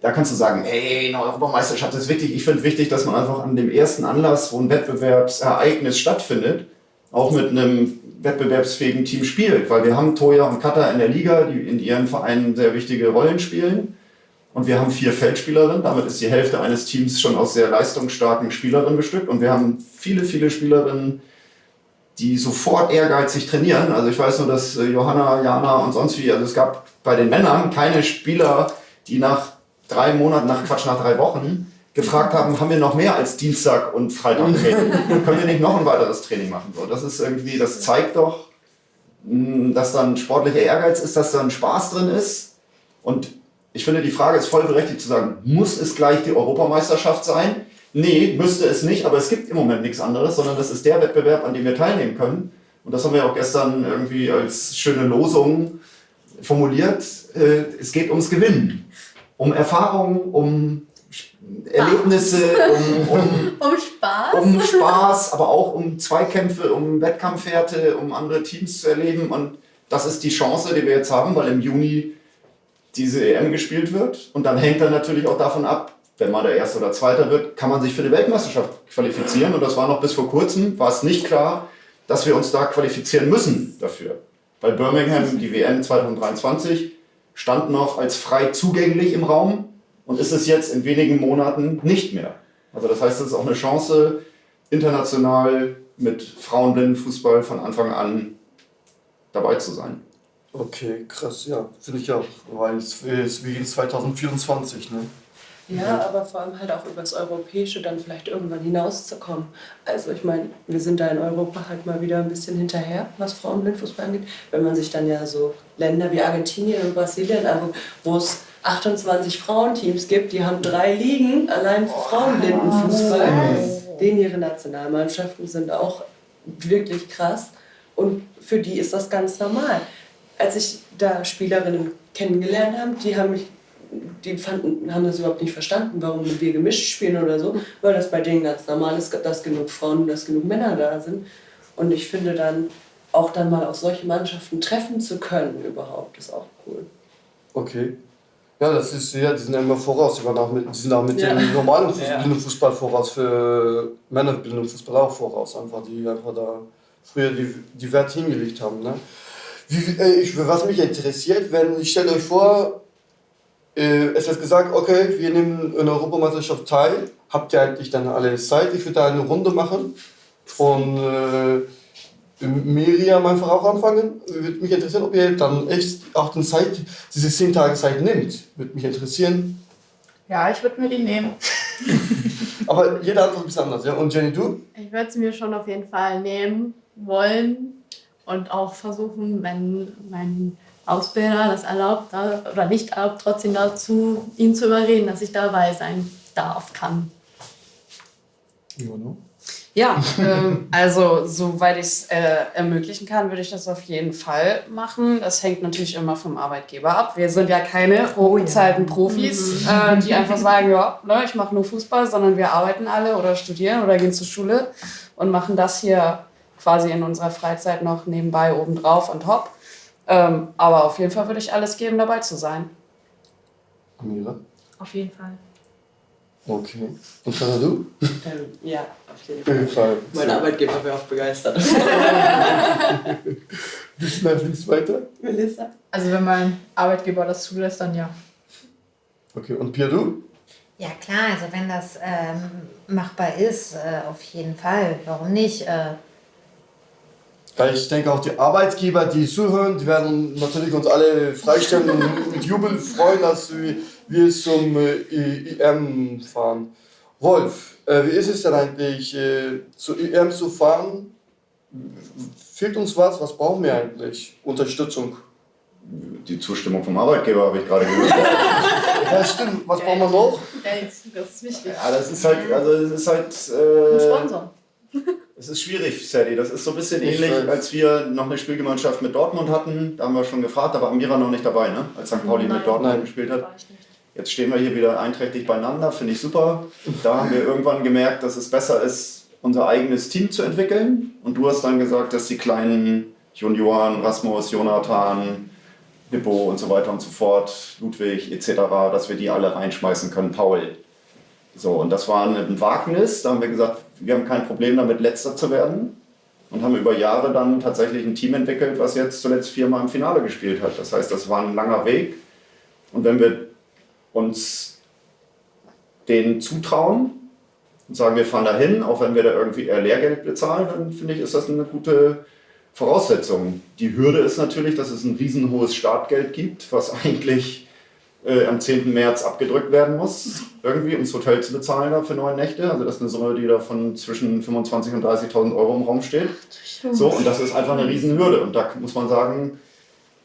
L: da kannst du sagen, hey, eine Europameisterschaft ist wichtig. Ich finde wichtig, dass man einfach an dem ersten Anlass, wo ein Wettbewerbsereignis stattfindet, auch mit einem wettbewerbsfähigen Team spielt. Weil wir haben Toja und Kata in der Liga, die in ihren Vereinen sehr wichtige Rollen spielen. Und wir haben 4 Feldspielerinnen. Damit ist die Hälfte eines Teams schon aus sehr leistungsstarken Spielerinnen bestückt. Und wir haben viele, viele Spielerinnen, die sofort ehrgeizig trainieren. Also ich weiß nur, dass Johanna, Jana und sonst wie, also es gab bei den Männern keine Spieler, die nach 3 Monaten, nach 3 Wochen gefragt haben wir noch mehr als Dienstag und Freitag Training? Können wir nicht noch ein weiteres Training machen? So, das ist irgendwie, das zeigt doch, dass da ein sportlicher Ehrgeiz ist, dass da ein Spaß drin ist. Und ich finde, die Frage ist voll berechtigt zu sagen, muss es gleich die Europameisterschaft sein? Nee, müsste es nicht, aber es gibt im Moment nichts anderes, sondern das ist der Wettbewerb, an dem wir teilnehmen können. Und das haben wir auch gestern irgendwie als schöne Losung formuliert. Es geht ums Gewinnen, um Erfahrungen, um Erlebnisse, um Spaß, aber auch um Zweikämpfe, um Wettkampfwerte, um andere Teams zu erleben. Und das ist die Chance, die wir jetzt haben, weil im Juni diese EM gespielt wird. Und dann hängt dann natürlich auch davon ab, wenn man der Erste oder Zweite wird, kann man sich für die Weltmeisterschaft qualifizieren. Und das war noch bis vor kurzem, war es nicht klar, dass wir uns da qualifizieren müssen dafür. Weil Birmingham, die WM 2023, stand noch als frei zugänglich im Raum und ist es jetzt in wenigen Monaten nicht mehr. Also das heißt, es ist auch eine Chance, international mit Frauenblindenfußball von Anfang an dabei zu sein.
B: Okay, krass, ja, finde ich auch, weil es beginnt 2024, ne?
J: Ja, aber vor allem halt auch über das Europäische dann vielleicht irgendwann hinauszukommen. Also ich meine, wir sind da in Europa halt mal wieder ein bisschen hinterher, was Frauenblindfußball angeht. Wenn man sich dann ja so Länder wie Argentinien und Brasilien anguckt, wo es 28 Frauenteams gibt, die haben 3 Ligen allein für Frauenblindenfußball. Denen ihre Nationalmannschaften sind auch wirklich krass und für die ist das ganz normal. Als ich da Spielerinnen kennengelernt habe, haben das überhaupt nicht verstanden, warum wir gemischt spielen oder so, weil das bei denen ganz normal ist, dass genug Frauen und dass genug Männer da sind. Und ich finde dann, auch dann mal auf solche Mannschaften treffen zu können überhaupt, ist auch cool.
B: Okay. Ja, das ist, ja, die sind ja immer voraus, die sind auch mit dem normalen Fußball voraus, für Männerblindenfußball auch voraus, einfach, die einfach da früher die Wert hingelegt haben. Ne? Was mich interessiert, stellt euch vor, es wird gesagt, okay, wir nehmen in der Europameisterschaft teil. Habt ihr eigentlich dann alle Zeit? Ich würde da eine Runde machen von Miriam einfach auch anfangen. Würde mich interessieren, ob ihr dann echt auch den Zeit, diese 10 Tage Zeit nimmt. Würde mich interessieren.
K: Ja, ich würde mir die nehmen.
B: Aber jeder hat noch ein bisschen anders, ja? Und Jenny, du?
F: Ich würde es mir schon auf jeden Fall nehmen wollen und auch versuchen, wenn mein Ausbilder das erlaubt oder nicht erlaubt, trotzdem dazu, ihn zu überreden, dass ich dabei sein kann.
E: Ja, also soweit ich es ermöglichen kann, würde ich das auf jeden Fall machen. Das hängt natürlich immer vom Arbeitgeber ab. Wir sind ja keine hochbezahlten Profis, die einfach sagen, ja, ne, ich mache nur Fußball, sondern wir arbeiten alle oder studieren oder gehen zur Schule und machen das hier quasi in unserer Freizeit noch nebenbei obendrauf und hopp. Aber auf jeden Fall würde ich alles geben, dabei zu sein.
B: Amira?
C: Auf jeden Fall.
B: Okay. Und Sarah, du?
J: Ja, auf jeden Fall. Mein Arbeitgeber wäre auch begeistert.
B: Wie schnell fließt weiter?
J: Melissa?
D: Also wenn mein Arbeitgeber das zulässt, dann ja.
B: Okay, und Pia, du?
G: Ja klar, also wenn das machbar ist, auf jeden Fall. Warum nicht?
B: Ja, ich denke auch die Arbeitgeber, die zuhören, die werden natürlich uns alle freistellen und mit Jubel freuen, dass wir zum EM fahren. Wolf, wie ist es denn eigentlich, zur EM zu fahren? Fehlt uns was? Was brauchen wir eigentlich? Unterstützung?
L: Die Zustimmung vom Arbeitgeber habe ich gerade gehört.
B: Ja, stimmt. Was brauchen wir noch?
F: Geld, das ist wichtig.
L: Ja, das ist halt,
F: Ein Sponsor.
L: Es ist schwierig, Sadie. Das ist so ein bisschen ähnlich, als wir noch eine Spielgemeinschaft mit Dortmund hatten. Da haben wir schon gefragt, da war Amira noch nicht dabei, ne? Als St. Pauli mit Dortmund gespielt hat. Jetzt stehen wir hier wieder einträchtig beieinander, finde ich super. Da haben wir irgendwann gemerkt, dass es besser ist, unser eigenes Team zu entwickeln. Und du hast dann gesagt, dass die kleinen Junioren, Rasmus, Jonathan, Hippo und so weiter und so fort, Ludwig etc., dass wir die alle reinschmeißen können, Paul. So, und das war ein Wagnis. Da haben wir gesagt, wir haben kein Problem damit, Letzter zu werden. Und haben über Jahre dann tatsächlich ein Team entwickelt, was jetzt zuletzt 4-mal im Finale gespielt hat. Das heißt, das war ein langer Weg. Und wenn wir uns den zutrauen und sagen, wir fahren dahin, auch wenn wir da irgendwie eher Lehrgeld bezahlen, dann finde ich, ist das eine gute Voraussetzung. Die Hürde ist natürlich, dass es ein riesenhohes Startgeld gibt, was eigentlich am 10. März abgedrückt werden muss, irgendwie, um das Hotel zu bezahlen da für 9 Nächte. Also das ist eine Summe, die da von zwischen 25.000 und 30.000 Euro im Raum steht. So, und das ist einfach eine Riesenhürde. Und da muss man sagen,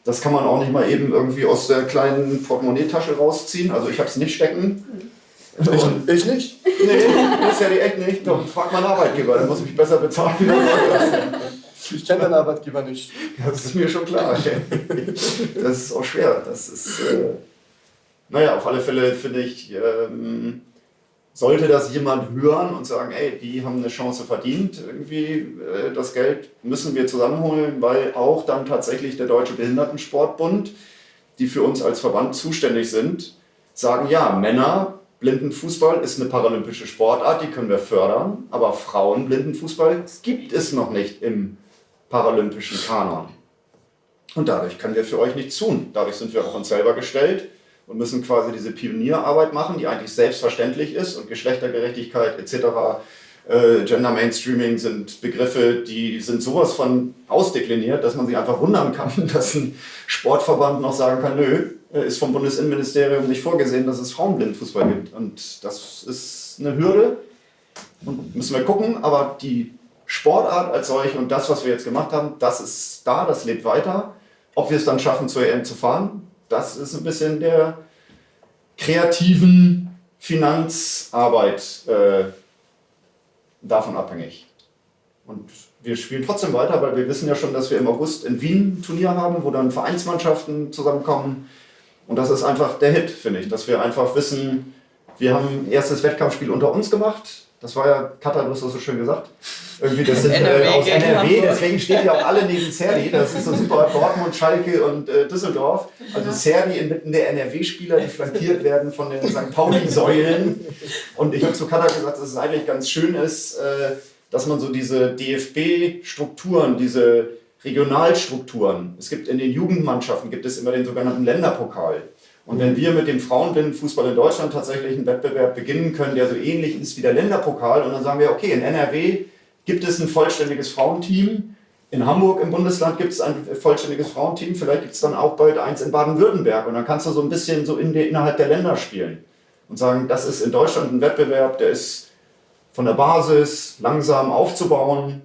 L: das kann man auch nicht mal eben irgendwie aus der kleinen Portemonnaie-Tasche rausziehen. Also ich habe es nicht stecken.
B: Ich nicht?
L: Nee, das ist ja die echt nicht. Doch, frag meinen Arbeitgeber, der muss mich besser bezahlen.
B: Ich kenne deinen Arbeitgeber nicht.
L: Das ist mir schon klar. Das ist auch schwer. Das ist, naja, auf alle Fälle finde ich, sollte das jemand hören und sagen, ey, die haben eine Chance verdient, irgendwie das Geld müssen wir zusammenholen, weil auch dann tatsächlich der Deutsche Behindertensportbund, die für uns als Verband zuständig sind, sagen, ja, Männer, Blindenfußball ist eine paralympische Sportart, die können wir fördern, aber Frauen-Blindenfußball gibt es noch nicht im paralympischen Kanon. Und dadurch können wir für euch nichts tun. Dadurch sind wir auf uns selber gestellt und müssen quasi diese Pionierarbeit machen, die eigentlich selbstverständlich ist, und Geschlechtergerechtigkeit etc., Gender Mainstreaming sind Begriffe, die sind sowas von ausdekliniert, dass man sich einfach wundern kann, dass ein Sportverband noch sagen kann, nö, ist vom Bundesinnenministerium nicht vorgesehen, dass es Frauenblindfußball gibt. Und das ist eine Hürde und müssen wir gucken, aber die Sportart als solche und das, was wir jetzt gemacht haben, das ist da, das lebt weiter. Ob wir es dann schaffen, zur EM zu fahren, das ist ein bisschen der kreativen Finanzarbeit davon abhängig. Und wir spielen trotzdem weiter, weil wir wissen ja schon, dass wir im August in Wien ein Turnier haben, wo dann Vereinsmannschaften zusammenkommen. Und das ist einfach der Hit, finde ich, dass wir einfach wissen, wir haben ein erstes Wettkampfspiel unter uns gemacht. Das war ja, Katha, du hast das so schön gesagt. Irgendwie, das sind aus NRW, deswegen stehen ja auch alle neben Serdi. Das ist so super, Dortmund, Schalke und Düsseldorf. Also Serdi inmitten der NRW-Spieler, die flankiert werden von den St. Pauli-Säulen. Und ich habe zu Katha gesagt, dass es eigentlich ganz schön ist, dass man so diese DFB-Strukturen, diese Regionalstrukturen, es gibt in den Jugendmannschaften, gibt es immer den sogenannten Länderpokal. Und wenn wir mit dem Frauenblindenfußball in Deutschland tatsächlich einen Wettbewerb beginnen können, der so ähnlich ist wie der Länderpokal, und dann sagen wir, okay, in NRW gibt es ein vollständiges Frauenteam, in Hamburg im Bundesland gibt es ein vollständiges Frauenteam, vielleicht gibt es dann auch bald eins in Baden-Württemberg. Und dann kannst du so ein bisschen so innerhalb der Länder spielen und sagen, das ist in Deutschland ein Wettbewerb, der ist von der Basis langsam aufzubauen.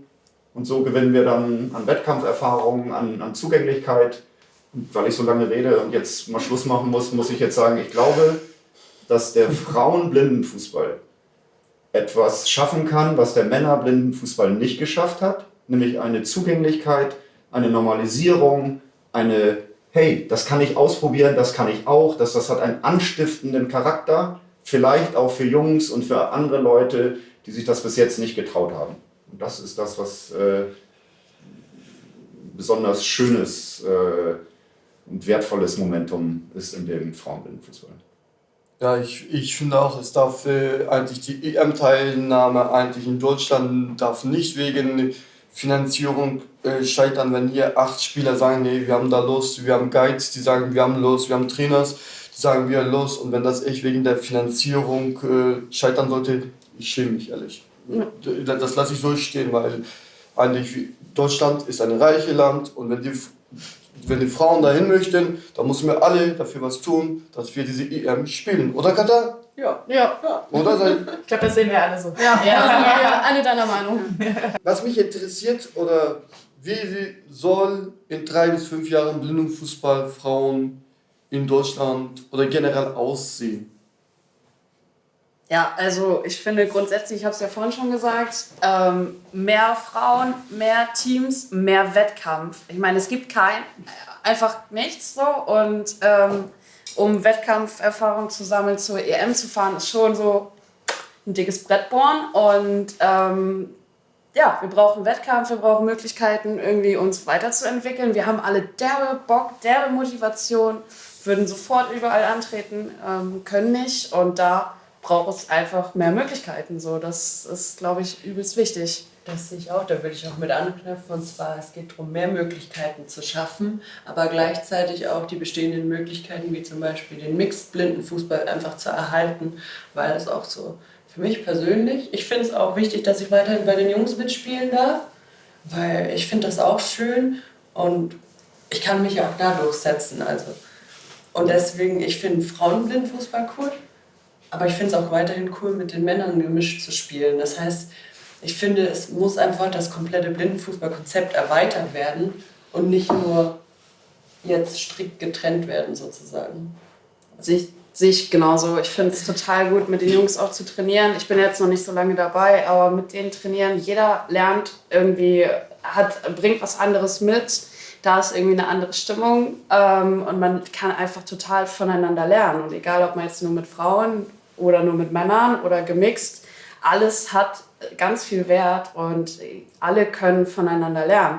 L: Und so gewinnen wir dann an Wettkampferfahrung, an Zugänglichkeit. Und weil ich so lange rede und jetzt mal Schluss machen muss ich jetzt sagen, ich glaube, dass der Frauenblindenfußball etwas schaffen kann, was der Männerblindenfußball nicht geschafft hat, nämlich eine Zugänglichkeit, eine Normalisierung, hey, das kann ich ausprobieren, das kann ich auch, das hat einen anstiftenden Charakter, vielleicht auch für Jungs und für andere Leute, die sich das bis jetzt nicht getraut haben. Und das ist das, was besonders schönes und wertvolles Momentum ist in dem Frauenblindenfußball.
B: Ja, ich finde auch, es darf eigentlich die EM-Teilnahme eigentlich in Deutschland darf nicht wegen Finanzierung scheitern, wenn hier 8 Spieler sagen, nee, wir haben da Lust, wir haben Guides, die sagen, wir haben Lust, wir haben Trainers, die sagen, wir haben Lust. Und wenn das echt wegen der Finanzierung scheitern sollte, ich schäme mich ehrlich. Das lasse ich so stehen, weil eigentlich Deutschland ist ein reiches Land und wenn die Frauen dahin möchten, dann müssen wir alle dafür was tun, dass wir diese EM spielen. Oder Katar?
K: Ja.
B: Oder?
K: Ich glaube, das sehen wir alle so.
F: Ja, alle deiner Meinung.
B: Was mich interessiert, oder wie soll in 3 bis 5 Jahren Blindenfußball Frauen in Deutschland oder generell aussehen?
E: Ja, also ich finde grundsätzlich, ich habe es ja vorhin schon gesagt, mehr Frauen, mehr Teams, mehr Wettkampf. Ich meine, es gibt einfach nichts so und um Wettkampferfahrung zu sammeln, zur EM zu fahren, ist schon so ein dickes Brett bohren und ja, wir brauchen Wettkampf, wir brauchen Möglichkeiten, irgendwie uns weiterzuentwickeln. Wir haben alle derbe Bock, derbe Motivation, würden sofort überall antreten, können nicht und da braucht es einfach mehr Möglichkeiten. So, das ist, glaube ich, übelst wichtig.
J: Das sehe ich auch, da würde ich auch mit anknüpfen. Und zwar, es geht darum, mehr Möglichkeiten zu schaffen, aber gleichzeitig auch die bestehenden Möglichkeiten, wie zum Beispiel den Mixed-Blindenfußball einfach zu erhalten, weil es auch so, für mich persönlich, ich finde es auch wichtig, dass ich weiterhin bei den Jungs mitspielen darf, weil ich finde das auch schön und ich kann mich auch da durchsetzen. Also. Und deswegen, ich finde Frauenblindenfußball cool. Aber ich finde es auch weiterhin cool, mit den Männern gemischt zu spielen. Das heißt, ich finde, es muss einfach das komplette Blindenfußballkonzept erweitert werden und nicht nur jetzt strikt getrennt werden, sozusagen.
E: Sehe ich genauso. Ich finde es total gut, mit den Jungs auch zu trainieren. Ich bin jetzt noch nicht so lange dabei, aber mit denen trainieren. Jeder lernt irgendwie, bringt was anderes mit. Da ist irgendwie eine andere Stimmung und man kann einfach total voneinander lernen. Und egal, ob man jetzt nur mit Frauen oder nur mit Männern oder gemixt, alles hat ganz viel Wert und alle können voneinander lernen.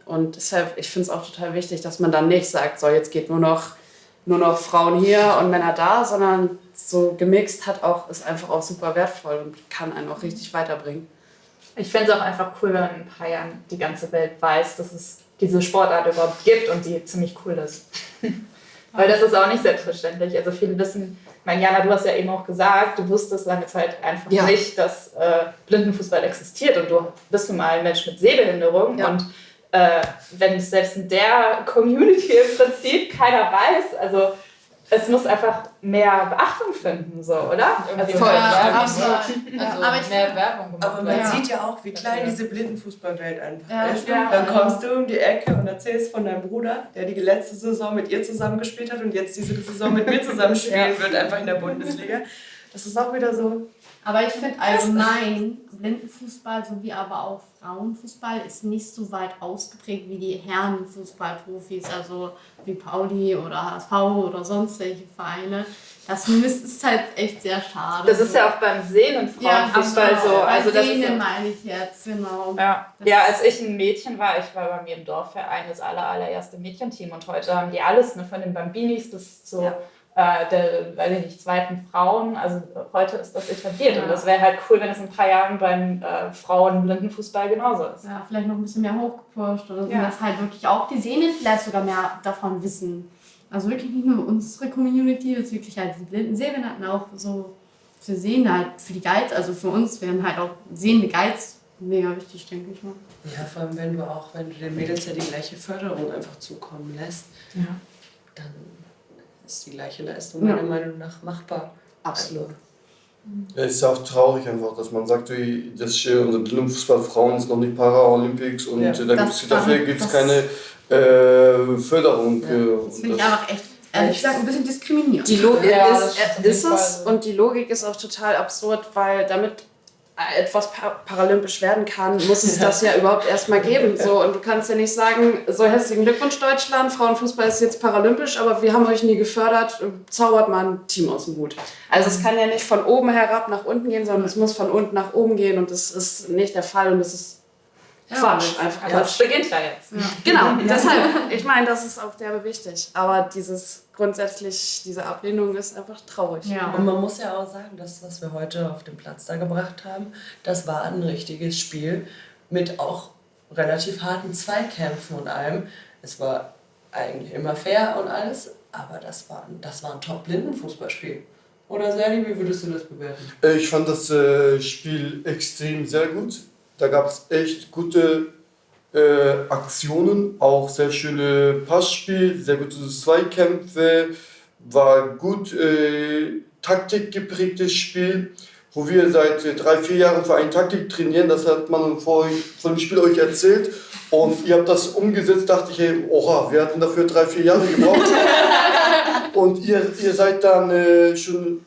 E: Und deshalb, ich finde es auch total wichtig, dass man dann nicht sagt, so jetzt geht nur noch Frauen hier und Männer da, sondern so gemixt ist einfach auch super wertvoll und kann einen auch richtig weiterbringen.
K: Ich finde es auch einfach cool, wenn man in ein paar Jahren die ganze Welt weiß, dass es diese Sportart überhaupt gibt und die ziemlich cool ist. Weil das ist auch nicht selbstverständlich. Also viele wissen, Jana, du hast ja eben auch gesagt, du wusstest lange Zeit einfach nicht, dass Blindenfußball existiert und du bist nun mal ein Mensch mit Sehbehinderung und wenn es selbst in der Community im Prinzip keiner weiß, also es muss einfach mehr Beachtung finden, so, oder?
J: Also
K: voll,
J: aber
K: mehr Werbung gemacht.
J: Aber man sieht ja auch, wie klein diese Blindenfußballwelt einfach ist.
K: Ja.
J: Dann kommst du um die Ecke und erzählst von deinem Bruder, der die letzte Saison mit ihr zusammengespielt hat und jetzt diese Saison mit mir zusammenspielen wird, einfach in der Bundesliga. Das ist auch wieder so.
F: Aber ich finde allgemein, Blindenfußball sowie aber auch Frauenfußball ist nicht so weit ausgeprägt wie die Herrenfußballprofis, also wie Pauli oder HSV oder sonst welche Vereine. Das ist halt echt sehr schade.
K: Das ist ja auch beim Sehen- und Frauenfußball so. Also das
F: Sehnen meine ich jetzt, genau.
K: Ja, als ich ein Mädchen war, ich war bei mir im Dorfverein das allererste Mädchenteam und heute haben die alles, von den Bambinis bis zu der zweiten Frauen, also heute ist das etabliert und das wäre halt cool, wenn es in ein paar Jahren beim Frauenblindenfußball genauso ist.
F: Ja, vielleicht noch ein bisschen mehr hochgepusht oder so, dass halt wirklich auch die Sehnen vielleicht sogar mehr davon wissen. Also wirklich nicht nur unsere Community, das wirklich halt die blinden Sehbehinderten auch so für Sehende halt, für die Guides, also für uns werden halt auch sehende Guides mega wichtig, denke ich mal.
J: Ja, vor allem wenn du den Mädels ja die gleiche Förderung einfach zukommen lässt, dann ist die gleiche Leistung meiner Meinung nach machbar.
E: Absolut.
B: Ja, es ist ja auch traurig einfach, dass man sagt, unser Blindenfußball Frauen ist noch nicht Paralympics und dafür gibt es keine Förderung.
F: Das finde ich einfach echt, ehrlich gesagt, ein bisschen diskriminierend.
E: Die Logik ist
K: Fall
E: es
K: so.
E: und die Logik ist auch total absurd, weil damit etwas paralympisch werden kann, muss es das ja überhaupt erstmal geben. So, und du kannst ja nicht sagen, so herzlichen Glückwunsch Deutschland, Frauenfußball ist jetzt paralympisch, aber wir haben euch nie gefördert, zaubert mal ein Team aus dem Hut. Also es kann ja nicht von oben herab nach unten gehen, sondern es muss von unten nach oben gehen und das ist nicht der Fall und das ist Quatsch, einfach
K: Aber
E: Quatsch.
K: es beginnt ja jetzt.
E: Genau, deshalb, ich meine, das ist auch derbe wichtig, aber diese Ablehnung ist einfach traurig.
F: Ja.
J: Und man muss ja auch sagen, das, was wir heute auf dem Platz da gebracht haben, das war ein richtiges Spiel mit auch relativ harten Zweikämpfen und allem. Es war eigentlich immer fair und alles, aber das war ein Top-Blindenfußballspiel. Oder Serdi, wie würdest du das bewerten?
B: Ich fand das Spiel extrem sehr gut. Da gab es echt gute Aktionen, auch sehr schöne Passspiel, sehr gute Zweikämpfe, war gut taktikgeprägtes Spiel, wo wir seit 3-4 Jahren für eine Taktik trainieren, das hat man vor dem Spiel euch erzählt und ihr habt das umgesetzt, dachte ich, hey, oha, wir hatten dafür 3-4 Jahre gebraucht und ihr seid dann schon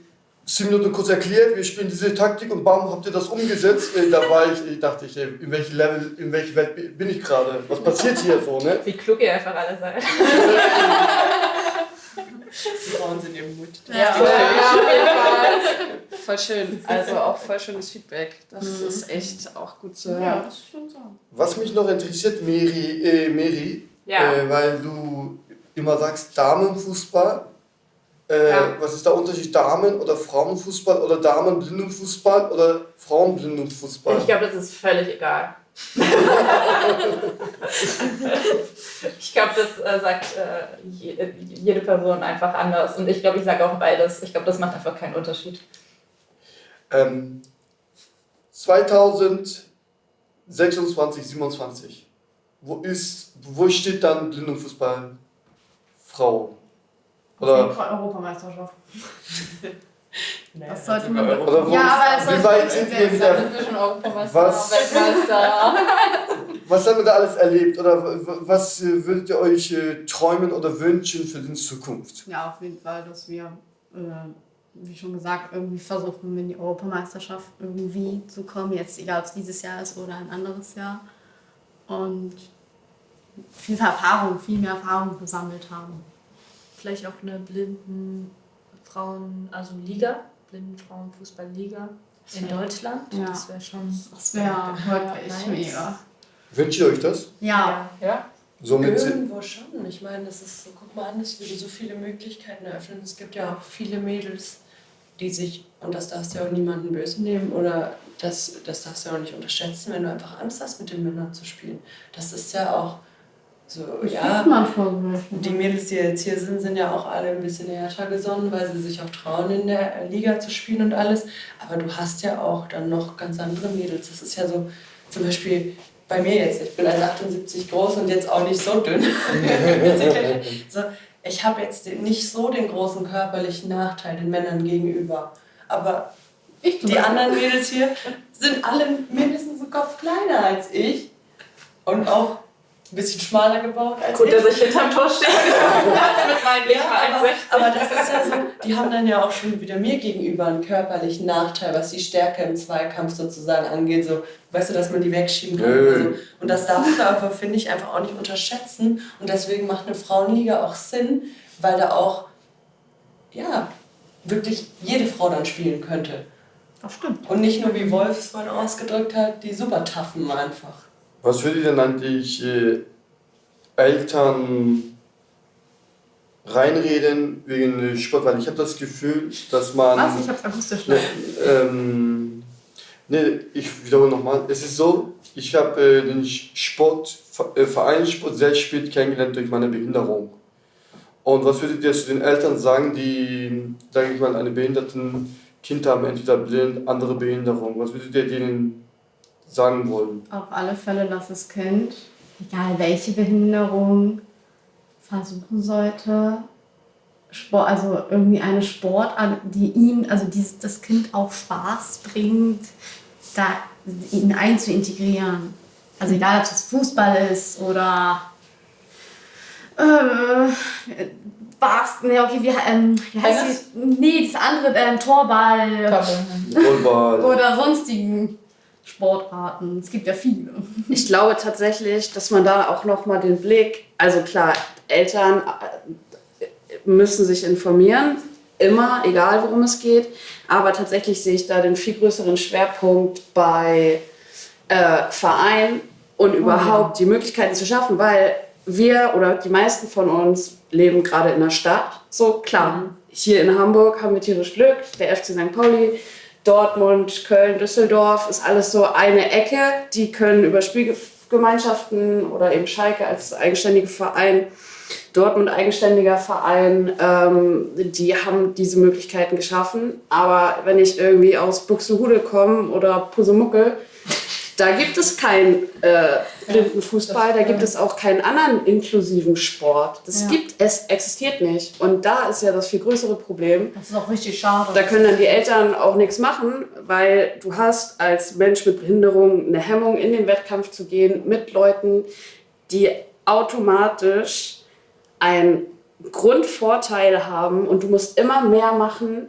B: 10 Minuten kurz erklärt, wir spielen diese Taktik und bam, habt ihr das umgesetzt. Dachte ich, in welchem Level, in welcher Welt bin ich gerade? Was passiert hier so, ne?
K: Wie klug ihr einfach alle seid.
J: Die Frauen sind im Mut.
E: Ja, auf jeden Fall. Voll schön. Also auch voll schönes Feedback. Das ist echt auch gut zu hören.
F: Ja, das ist schon so.
B: Was mich noch interessiert, Mary, weil du immer sagst Damenfußball. Was ist der Unterschied? Damen- oder Frauenfußball oder Damenblindenfußball oder Frauenblindenfußball?
K: Ich glaube, das ist völlig egal. Ich glaube, das sagt jede Person einfach anders. Und ich glaube, ich sage auch beides. Ich glaube, das macht einfach keinen Unterschied.
B: 2026, 27. Wo steht dann Blindenfußball Frau?
F: Auf jeden Fall Europameisterschaft. Das sollte man.
B: Oder wo
F: Ja, aber
B: wie weit sind wir wieder?
K: Sind wir schon Europameister, Weltmeister?
B: Was haben wir da alles erlebt? Oder was würdet ihr euch träumen oder wünschen für die Zukunft?
F: Ja, auf jeden Fall, dass wir, wie schon gesagt, irgendwie versuchen, in die Europameisterschaft irgendwie zu kommen. Jetzt, egal ob es dieses Jahr ist oder ein anderes Jahr. Und viel mehr Erfahrung gesammelt haben.
C: Vielleicht auch eine Liga, Blindenfrauenfußball-Liga in Deutschland.
F: Ja.
C: Das wäre schon.
F: Das wäre wirklich mega.
B: Wünscht ihr euch das?
F: Ja.
B: Somit
J: Irgendwo schon. Ich meine, das ist so, guck mal an, es würde so viele Möglichkeiten eröffnen. Es gibt ja auch viele Mädels, die sich, und das darfst du ja auch niemanden böse nehmen, oder das darfst du ja auch nicht unterschätzen, wenn du einfach Angst hast, mit den Männern zu spielen. Das ist ja auch so, die Mädels, die jetzt hier sind ja auch alle ein bisschen härter gesonnen, weil sie sich auch trauen, in der Liga zu spielen und alles. Aber du hast ja auch dann noch ganz andere Mädels. Das ist ja so, zum Beispiel bei mir jetzt, ich bin 1,78 groß und jetzt auch nicht so dünn. So, ich habe jetzt nicht so den großen körperlichen Nachteil den Männern gegenüber. Aber die anderen Mädels hier sind alle mindestens einen Kopf kleiner als ich. Und auch ein bisschen schmaler gebaut als
K: Gut,
J: ich.
K: dass ich hinterm Tor stehe. Mit meinen nicht mal 1,60.
J: Aber das ist ja so, die haben dann ja auch schon wieder mir gegenüber einen körperlichen Nachteil, was die Stärke im Zweikampf sozusagen angeht. So, weißt du, dass man die wegschieben kann. Also, und das darfst du aber, finde ich, einfach auch nicht unterschätzen. Und deswegen macht eine Frauenliga auch Sinn, weil da auch, ja, wirklich jede Frau dann spielen könnte.
F: Das stimmt.
J: Und nicht nur, wie Wolf es vorhin ausgedrückt hat, die super taffen einfach.
B: Was würde denn eigentlich Eltern reinreden wegen Sport? Weil ich habe das Gefühl, dass man...
F: Was? Ich hab's akustisch
B: ich wiederhole nochmal. Es ist so, ich habe den Vereinssport sehr spät kennengelernt durch meine Behinderung. Und was würdet ihr zu den Eltern sagen, die, sage ich mal, einen behinderten Kind haben, entweder blind, andere Behinderung? Was würdet ihr denen sagen wollen?
F: Auf alle Fälle, dass das Kind, egal welche Behinderung, versuchen sollte, also irgendwie eine Sportart, die ihm, also das Kind auch Spaß bringt, da ihn einzuintegrieren. Also egal, ob es Fußball ist oder wie heißt die? Nee, das andere, Torball. Oder sonstigen Sportarten. Es gibt ja viele.
E: Ich glaube tatsächlich, dass man da auch nochmal den Blick, also klar, Eltern müssen sich informieren, immer, egal worum es geht, aber tatsächlich sehe ich da den viel größeren Schwerpunkt bei Vereinen und überhaupt die Möglichkeiten zu schaffen, weil wir oder die meisten von uns leben gerade in der Stadt. So, klar, hier in Hamburg haben wir tierisch Glück, der FC St. Pauli, Dortmund, Köln, Düsseldorf ist alles so eine Ecke. Die können über Spielgemeinschaften oder eben Schalke als eigenständiger Verein, Dortmund eigenständiger Verein, die haben diese Möglichkeiten geschaffen. Aber wenn ich irgendwie aus Buxtehude komme oder Pusemuckel, da gibt es keinen Blindenfußball, da gibt es auch keinen anderen inklusiven Sport. Es existiert nicht. Und da ist ja das viel größere Problem.
F: Das ist auch richtig schade.
E: Da können dann die Eltern auch nichts machen, weil du hast als Mensch mit Behinderung eine Hemmung, in den Wettkampf zu gehen mit Leuten, die automatisch einen Grundvorteil haben und du musst immer mehr machen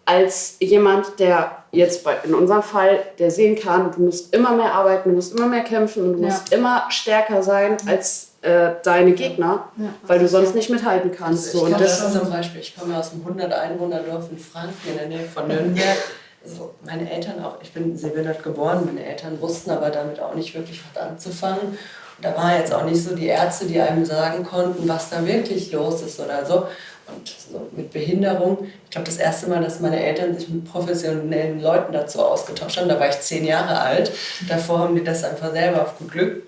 E: als jemand, der jetzt in unserem Fall, der sehen kann, du musst immer mehr arbeiten, du musst immer mehr kämpfen und du musst immer stärker sein als deine Gegner, weil du sonst nicht mithalten kannst.
J: Also ich komme zum Beispiel, ich komme aus einem 100-Einwohner-Dorf in Franken in der Nähe von Nürnberg. Also meine Eltern auch, ich bin sehbehindert geboren, meine Eltern wussten aber damit auch nicht wirklich was anzufangen. Und da waren jetzt auch nicht so die Ärzte, die einem sagen konnten, was da wirklich los ist oder so. Und so mit Behinderung, ich glaube, das erste Mal, dass meine Eltern sich mit professionellen Leuten dazu ausgetauscht haben, da war ich 10 Jahre alt. Davor haben die das einfach selber auf gut Glück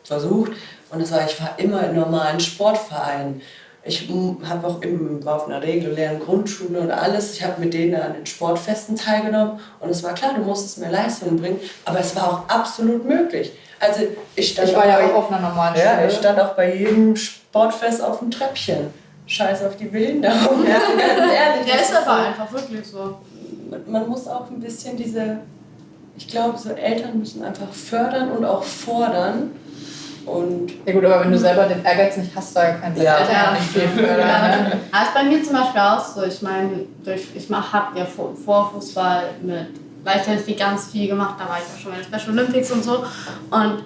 J: versucht. Und ich war immer in normalen Sportvereinen. Ich war auf einer regulären Grundschule und alles. Ich habe mit denen an den Sportfesten teilgenommen. Und es war klar, du musstest mehr Leistung bringen. Aber es war auch absolut möglich. Also ich
D: war ja auch auf einer normalen Schule.
J: Ja, ich stand auch bei jedem Sportfest auf dem Treppchen. Scheiß auf die Behinderung. Ja, ganz ehrlich.
F: Der ist aber einfach wirklich so.
J: Man muss auch ein bisschen ich glaube, so Eltern müssen einfach fördern und auch fordern. Und
D: ja gut, aber wenn du selber den Ehrgeiz nicht hast, da kannst du Eltern ja nicht viel fördern.
F: Das ist bei mir zum Beispiel auch so. Ich meine, ich habe ja vor Fußball mit Leichtathletik ganz viel gemacht. Da war ich auch schon bei den Special Olympics und so. Und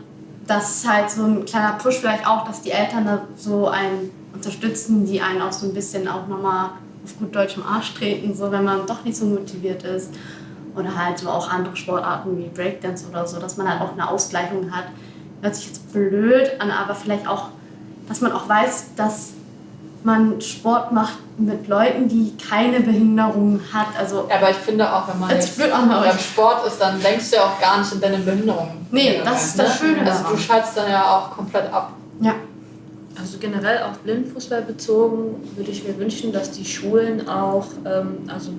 F: das ist halt so ein kleiner Push vielleicht auch, dass die Eltern da so einen unterstützen, die einen auch so ein bisschen auch nochmal auf gut Deutsch im Arsch treten, so wenn man doch nicht so motiviert ist. Oder halt so auch andere Sportarten wie Breakdance oder so, dass man halt auch eine Ausgleichung hat. Hört sich jetzt blöd an, aber vielleicht auch, dass man auch weiß, dass man Sport macht mit Leuten, die keine Behinderung hat. Also,
D: aber ich finde auch, wenn man jetzt beim Sport ist, dann denkst du ja auch gar nicht in deine Behinderung.
F: Nee, das ist das Schöne.
D: Also du schaltest dann ja auch komplett ab.
F: Ja.
C: Also generell auf Blindenfußball bezogen würde ich mir wünschen, dass die Schulen auch, also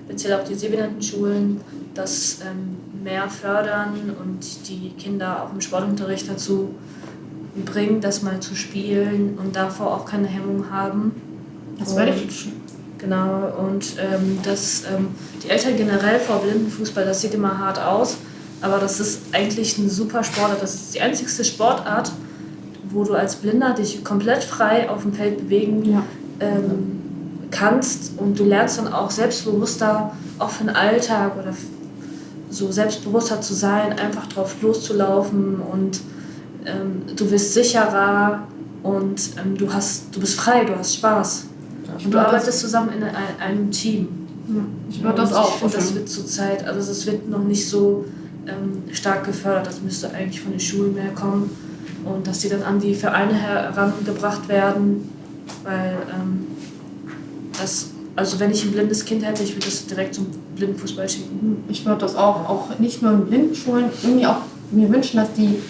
C: speziell auch die Sehbehindertenschulen, das mehr fördern und die Kinder auch im Sportunterricht dazu bringen, das mal zu spielen und davor auch keine Hemmung haben.
F: Das werde ich.
C: Genau, und dass die Eltern generell vor Blindenfußball, das sieht immer hart aus, aber das ist eigentlich eine super Sportart. Das ist die einzigste Sportart, wo du als Blinder dich komplett frei auf dem Feld bewegen kannst und du lernst dann auch selbstbewusster, auch für den Alltag oder so selbstbewusster zu sein, einfach drauf loszulaufen und du wirst sicherer und du bist frei, du hast Spaß. Und du arbeitest zusammen in einem Team.
F: Ja, ich würde das auch.
C: Ich finde, das wird zurzeit, also es wird noch nicht so stark gefördert, das müsste eigentlich von den Schulen mehr kommen. Und dass die dann an die Vereine herangebracht werden, weil also wenn ich ein blindes Kind hätte, ich würde das direkt zum Blindenfußball schicken.
F: Ich würde das auch nicht nur in Blindenschulen, irgendwie auch mir wünschen, dass die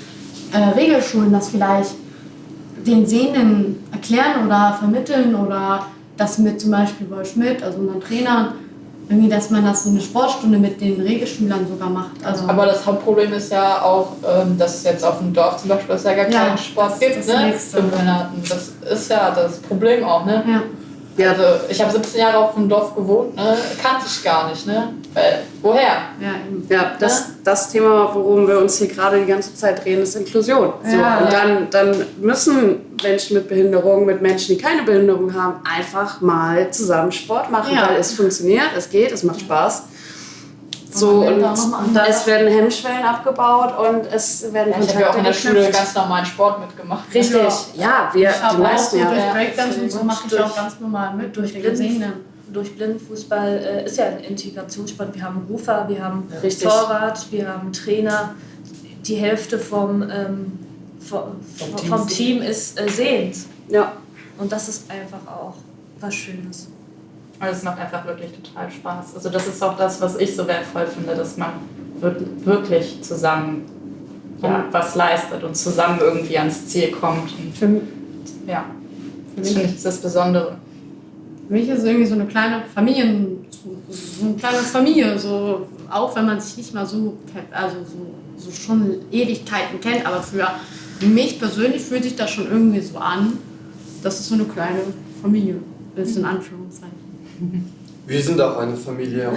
F: Regelschulen das vielleicht den Sehenden erklären oder vermitteln oder das mit zum Beispiel Wolf Schmidt, also unseren Trainern, irgendwie, dass man das so eine Sportstunde mit den Regelschülern sogar macht. Also,
D: Aber das Hauptproblem ist ja auch, dass es jetzt auf dem Dorf zum Beispiel es ja gar keinen Sport gibt,
F: das
D: ne?
F: nächste.
D: Für Behinderten. Das ist ja das Problem auch, ne?
F: Ja.
D: Also ich habe 17 Jahre auf dem Dorf gewohnt, ne? Kannte ich gar nicht, ne? Woher?
E: Ja, das Thema, worum wir uns hier gerade die ganze Zeit drehen, ist Inklusion. So,
F: Ja.
E: und dann müssen Menschen mit Behinderung, mit Menschen, die keine Behinderung haben, einfach mal zusammen Sport machen,
F: Ja.
E: weil es funktioniert, es geht, es macht Spaß. So, und es werden Hemmschwellen abgebaut und es werden
D: Ich habe ja auch in der Schule
E: geknüpft.
D: ganz normalen Sport mitgemacht.
C: Richtig.
E: Ja, wir,
F: ich
E: die
F: habe auch
E: meisten,
F: so
E: ja.
F: durch Breakdance und so
C: Und
F: mache ich auch ganz normal mit durch den Gesehenen.
C: Durch Blindenfußball ist ja ein Integrationssport. Wir haben Rufer, wir haben
E: Richtig.
C: Torwart, wir haben Trainer. Die Hälfte vom Team ist sehend.
E: Ja.
C: Und das ist einfach auch was Schönes.
K: Und es macht einfach wirklich total Spaß. Also das ist auch das, was ich so wertvoll finde, dass man wirklich zusammen was leistet und zusammen irgendwie ans Ziel kommt. Und ja, das finde ich das Besondere.
F: Für mich ist es irgendwie so eine kleine Familie, so, auch wenn man sich nicht mal so schon Ewigkeiten kennt, aber für mich persönlich fühlt sich das schon irgendwie so an, das ist so eine kleine Familie, das ist in Anführungszeichen.
B: Wir sind auch eine Familie und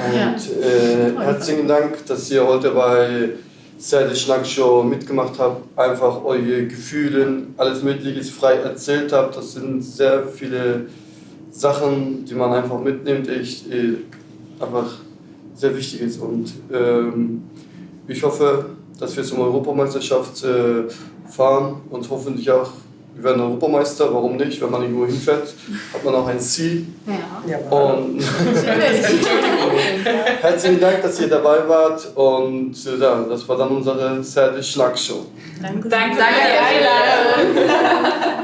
B: herzlichen Dank, dass ihr heute bei Serdi Schnackshow mitgemacht habt, einfach eure Gefühle, alles Mögliche frei erzählt habt. Das sind sehr viele Sachen, die man einfach mitnimmt, einfach sehr wichtig ist. Und ich hoffe, dass wir zum Europameisterschaft fahren und hoffentlich auch, wir werden Europameister, warum nicht? Wenn man irgendwo hinfährt, hat man auch ein Ziel.
F: Ja.
B: Und herzlichen Dank, dass ihr dabei wart und das war dann unsere Serdi Schnackshow.
K: Danke für die Einladung.